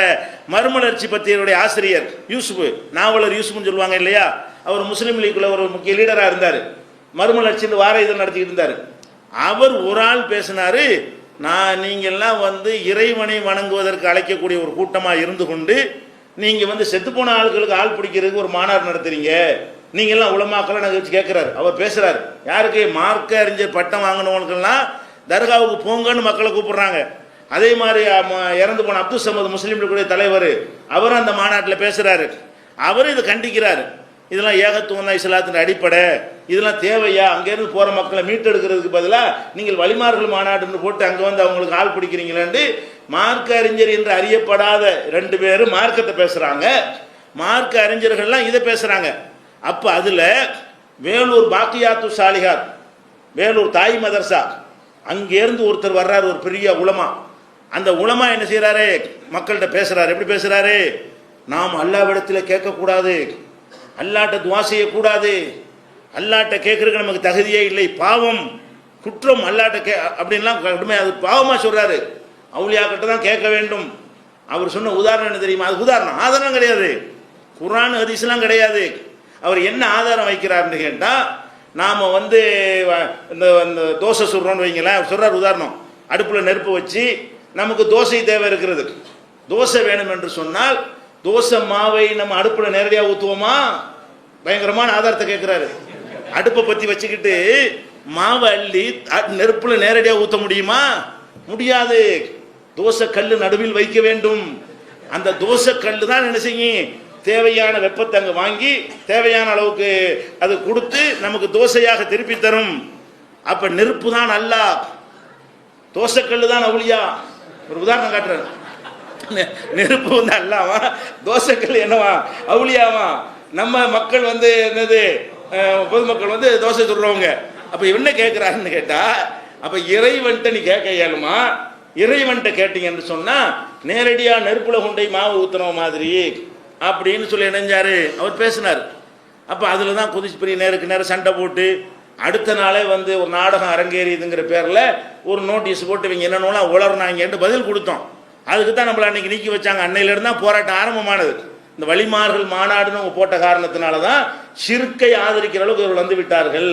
மறுமலர்ச்சி பத்திரிகையுடைய ஆசிரியர் யூசுப், நாவலர் யூசுப்னு சொல்லுவாங்க இல்லையா, அவர் முஸ்லீம் லீக்குள்ள ஒரு முக்கிய லீடராக இருந்தார். மறுமலர்ச்சின்னு வார இதை நடத்திக்கிட்டு இருந்தார். அவர் ஒரு ஆள் பேசினாரு, நீங்கள்லாம் வந்து இறைவனை வணங்குவதற்கு அழைக்கக்கூடிய ஒரு கூட்டமாக இருந்து கொண்டு நீங்க வந்து செத்துப்போன ஆட்களுக்கு ஆள் பிடிக்கிறதுக்கு ஒரு மாநாடு நடத்துறீங்க, நீங்கள்லாம் உலமாக்களை நாங்கள் வச்சு கேட்கிறாரு. அவர் பேசுறாரு யாருக்கு? மார்க்க அறிஞர் பட்டம் வாங்கினவங்களுக்கெல்லாம் தர்காவுக்கு போங்கன்னு மக்களை கூப்பிடுறாங்க. அதே மாதிரி இறந்து போன அப்துல் சமது முஸ்லீம் லீக்குடைய தலைவர் அவரும் அந்த மாநாட்டில் பேசுறாரு. அவரும் இதை கண்டிக்கிறாரு. இதெல்லாம் ஏகத்துவம் தான் இஸ்லாத்தின் அடிப்படை, இதெல்லாம் தேவையா? அங்கேருந்து போகிற மக்களை மீட்டெடுக்கிறதுக்கு பதிலாக நீங்கள் வழிமார்கள் மாநாடுன்னு போட்டு அங்கே வந்து அவங்களுக்கு ஆள் பிடிக்கிறீங்களேன்னு மார்க்க அறிஞர் என்று அறியப்படாத 2 பேர் மார்க்கத்தை பேசுகிறாங்க. மார்க்க அறிஞர்கள்லாம் இதை பேசுகிறாங்க. அப்போ அதில் வேலூர் பாக்கியாத்து சாலிஹாத், வேலூர் தாய் மதர்சா, அங்கேருந்து ஒருத்தர் வர்றாரு, ஒரு பெரிய உலமா. அந்த உலமா என்ன செய்கிறாரு? மக்கள்கிட்ட பேசுகிறாரு. எப்படி பேசுகிறாரு? நாம் அல்லாஹ்விடத்தில் கேட்கக்கூடாது, அல்லாட்ட துவா செய்யக்கூடாது, அல்லாட்ட கேட்கறதுக்கு நமக்கு தகுதியே இல்லை, பாவம் குற்றம், அல்லாட்ட அப்படின்லாம் கடுமையாக அது பாவமாக சொல்கிறாரு. அவுலியாக்கிட்ட தான் கேட்க வேண்டும். அவர் சொன்ன உதாரணம் என்ன தெரியுமா? அது உதாரணம், ஆதாரம் கிடையாது, குர்ஆன் ஹதீஸ்லாம் கிடையாது. அவர் என்ன ஆதாரம் வைக்கிறாருன்னு கேட்டால், நாம் வந்து இந்த தோசை சுடுறோன்னு வைங்களேன், சொல்கிறார் உதாரணம். அடுப்பில் நெருப்பு வச்சு நமக்கு தோசை தேவை இருக்கிறது, தோசை வேணும் என்று சொன்னால் தோசை மாவை நம்ம அடுப்பில் நேரடியாக ஊற்றுவோமா? பயங்கரமான ஆதாரத்தை கேட்குறாரு. அடுப்பை பற்றி வச்சுக்கிட்டு மாவை அள்ளி நெருப்பில் நேரடியாக ஊற்ற முடியுமா? முடியாது. தோசை கல் நடுவில் வைக்க வேண்டும். அந்த தோசை கல் தான் என்ன செய்யும்? தேவையான வெப்பத்தை அங்கே வாங்கி தேவையான அளவுக்கு அது கொடுத்து நமக்கு தோசையாக திருப்பி தரும். அப்ப நெருப்பு தான் அல்லாஹ், தோசைக்கல் தான் அவுலியா. ஒரு உதாரணம் காட்டுறேன். நெருப்பு வந்து அல்லாவா, தோசைக்கல் என்னவா? அவுலியாவா? நம்ம மக்கள் வந்து என்னது, பொதுமக்கள் வந்து தோசை சுடுறவங்க. அப்ப என்ன கேட்கிறாருன்னு கேட்டா, அப்ப இறைவன்ட்ட நீ கேட்க இயலுமா? இறைவன்ட்ட கேட்டீங்கன்னு சொன்னா நேரடியா நெருப்புல கொண்டை மாவு ஊத்துன மாதிரி அப்படின்னு சொல்லி இணைஞ்சாரு. அவர் பேசினார். அப்ப அதுல தான் குதிச்சு பெரிய நேருக்கு நேரம் சண்டை போட்டு அடுத்த நாளே வந்து ஒரு நாடகம் அரங்கேறியதுங்கிற பேர்ல ஒரு நோட்டீஸ் போட்டு இவங்க என்னென்னலாம் உளர்னாங்கன்னு பதில் கொடுத்தோம். அதுக்கு தான் நம்மள அன்னைக்கு நீக்கி வச்சாங்க. அன்னையிலிருந்து தான் போராட்டம் ஆரம்பமானது. இந்த வழிமார்கள் மாநாடுன்னு அவங்க போட்ட காரணத்தினால தான் ஷிர்க்கை ஆதரிக்கிற அளவுக்கு இவர்கள் வந்து விட்டார்கள்.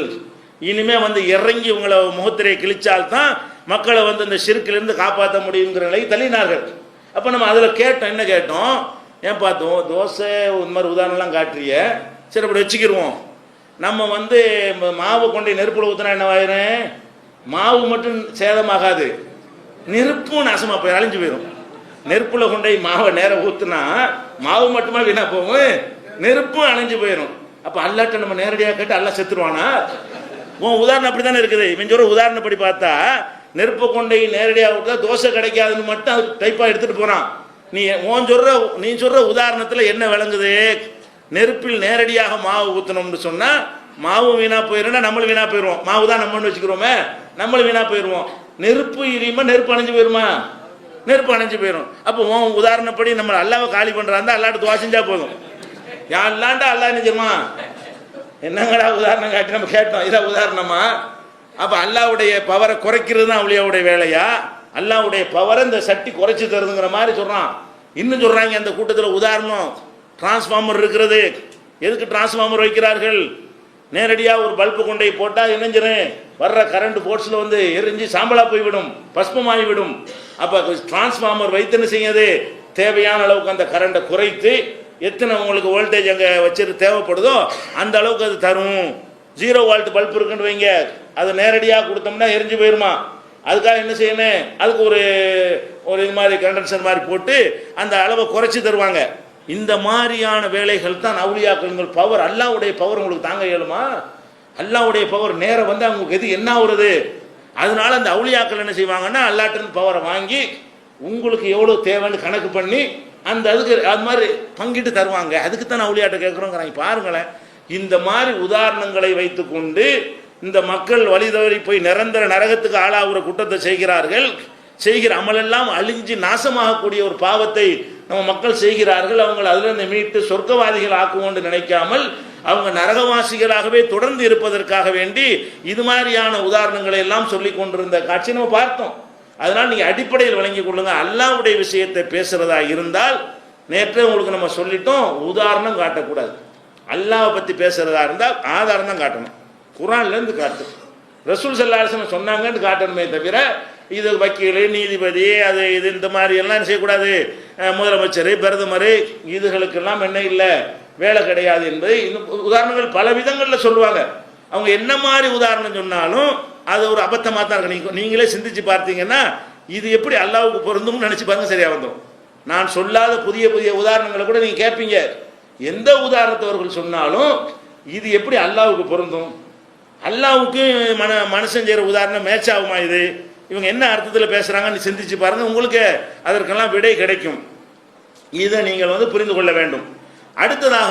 இனிமே வந்து இறங்கி உங்களை முகத்திரையை கிழிச்சால்தான் மக்களை வந்து இந்த ஷிர்க்கிலிருந்து காப்பாற்ற முடியுங்கிற நிலைக்கு தள்ளினார்கள். அப்போ நம்ம அதில் கேட்டோம், என்ன கேட்டோம், ஏன் பார்த்தோம் தோசை இந்த மாதிரி உதாரணம்லாம் காட்டுறிய, சரி அப்படி வச்சுக்கிடுவோம். நம்ம வந்து மாவு கொண்டு நெருப்புல ஊற்றினா என்னவாயிரும், மாவு மட்டும் சேதமாகாது, நெருப்பும் நாசமாக போய் அழிஞ்சு போயிடும். நெருப்புல கொண்டை மாவை நேரம் ஊற்றுனா மாவு மட்டுமா வீணா போகும், நெருப்பும் அழிஞ்சு போயிடும். அப்போ அல்லாட்ட நம்ம நேரடியாக கேட்டு அல்லா செத்துருவானா? உன் உதாரணம் அப்படி தானே இருக்குது. இவன் சொல்ற உதாரணப்படி பார்த்தா நெருப்பு கொண்டை நேரடியாக விட்டா தோசை கிடைக்காதுன்னு மட்டும் அது டைப்பாக எடுத்துட்டு போறான். நீ சொல்ற உதாரணத்தில் என்ன விளங்குது, நெருப்பில் நேரடியாக மாவு ஊற்றணும்னு சொன்னா மாவு வீணா போயிருந்தா நம்மளும் வீணா போயிடுவோம். மாவு தான் நம்மன்னு வச்சுக்கிறோமே, நம்மளும் வீணா போயிடுவோம். நெருப்பு எரியுமா, நெருப்பு அணைஞ்சு போயிருமா, நெருப்பு அணைஞ்சு போயிடும். அப்போ உன் உதாரணப்படி நம்ம அல்லாவை காலி பண்றாந்தா அல்லாட்டு துவா செஞ்சா போதும். யாருலாண்டா அல்லா என்ன தெரியுமா, என்னங்கடா உதாரணம் காட்டி நம்ம கேட்டோம், இதான் உதாரணமா? அப்போ அல்லாவுடைய பவரை குறைக்கிறது தான் அவளியாவுடைய வேலையா? அல்லாவுடைய பவரை இந்த சட்டி குறைச்சி தருதுங்கிற மாதிரி சொல்றான். இன்னும் சொல்றாங்க அந்த கூட்டத்தில் உதாரணம், டிரான்ஸ்ஃபார்மர் இருக்கிறது. எதுக்கு டிரான்ஸ்ஃபார்மர் வைக்கிறார்கள்? நேரடியாக ஒரு பல்பு கொண்டை போட்டால் இணைஞ்சிரும், வர்ற கரண்ட் போர்ட்ஸில் வந்து எரிஞ்சு சாம்பலா போய்விடும், பஸ்பமாகிவிடும். அப்போ டிரான்ஸ்ஃபார்மர் வைத்துன்னு செய்யுது, தேவையான அளவுக்கு அந்த கரண்டை குறைத்து எத்தனை உங்களுக்கு வோல்டேஜ் அங்கே வச்சிரு தேவைப்படுதோ அந்த அளவுக்கு அது தரும். 0 வோல்ட் பல்ப் இருக்குன்னு வைங்க, அது நேரடியாக கொடுத்தோம்னா எரிஞ்சு போயிருமா. அதுக்காக என்ன செய்யணும், அதுக்கு ஒரு இது மாதிரி கண்டென்சர் மாதிரி போட்டு அந்த அளவை குறைச்சி தருவாங்க. இந்த மாதிரியான வேலைகள் தான் அவுலியாக்கள் பவர். அல்லாவுடைய பவர் உங்களுக்கு தாங்க இயலுமா? அல்லாவுடைய பவர் நேரம் வந்து அவங்களுக்கு எது என்ன வருது. அதனால அந்த அவுலியாக்கள் என்ன செய்வாங்கன்னா அல்லாட்டின் பவரை வாங்கி உங்களுக்கு எவ்வளோ தேவைன்னு கணக்கு பண்ணி அந்த அதுக்கு அது மாதிரி பங்கிட்டு தருவாங்க. அதுக்கு தான் அவுலியாட்ட கேட்குறோங்கிறாங்க. பாருங்களேன், இந்த மாதிரி உதாரணங்களை வைத்துக்கொண்டு இந்த மக்கள் வழி தவறி போய் நிரந்தர நரகத்துக்கு ஆளாகிற குற்றத்தை செய்கிறார்கள். செய்கிற அமலெல்லாம் அழிஞ்சு நாசமாகக்கூடிய ஒரு பாவத்தை நம்ம மக்கள் செய்கிறார்கள். அவங்களை அதிலிருந்து மீட்டு சொர்க்கவாதிகள் ஆக்குவோன்னு நினைக்காமல் அவங்க நரகவாசிகளாகவே தொடர்ந்து இருப்பதற்காக வேண்டி இது மாதிரியான உதாரணங்களை எல்லாம் சொல்லி கொண்டிருந்த காட்சி நம்ம பார்த்தோம். அதனால் நீங்க அடிப்படையில் விளங்கிக் கொள்ளுங்க. அல்லாஹ்வுடைய விஷயத்தை பேசுறதா இருந்தால் நேற்றே உங்களுக்கு நம்ம சொல்லிட்டோம், உதாரணம் காட்டக்கூடாது. அல்லாஹ்வை பத்தி பேசுறதா இருந்தால் ஆதாரம் தான் காட்டணும். குர்ஆன்ல இருந்து காட்டு, ரசூல் ஸல்லல்லாஹு அலைஹி வஸல்லம் சொன்னாங்கன்னு காட்டணுமே தவிர இது வக்கீல், நீதிபதி, அது இது இந்த மாதிரி எல்லாம் செய்யக்கூடாது. முதலமைச்சர், பிரதமர், இதுகளுக்கெல்லாம் என்ன இல்லை, வேலை கிடையாது என்பதை உதாரணங்கள் பல விதங்களில் சொல்லுவாங்க. அவங்க என்ன மாதிரி உதாரணம் சொன்னாலும் அது ஒரு அபத்தமாக தான் இருக்கு. நீங்களே சிந்திச்சு பார்த்தீங்கன்னா இது எப்படி அல்லாஹ்வுக்கு பொருந்தும்னு நினைச்சு பாருங்க, சரியா வந்துடும். நான் சொல்லாத புதிய புதிய உதாரணங்களை கூட நீங்க கேட்பீங்க. எந்த உதாரணத்தை அவர்கள் சொன்னாலும் இது எப்படி அல்லாஹ்வுக்கு பொருந்தும், அல்லாஹ்வுக்கு மனுஷன் செய்கிற உதாரணம் மேட்ச் ஆகுமா, இது இவங்க என்ன அர்த்தத்தில் பேசுறாங்கன்னு சிந்திச்சு பாருங்க, உங்களுக்கு அதற்கெல்லாம் விடை கிடைக்கும். இதை நீங்கள் புரிந்து கொள்ள வேண்டும். அடுத்ததாக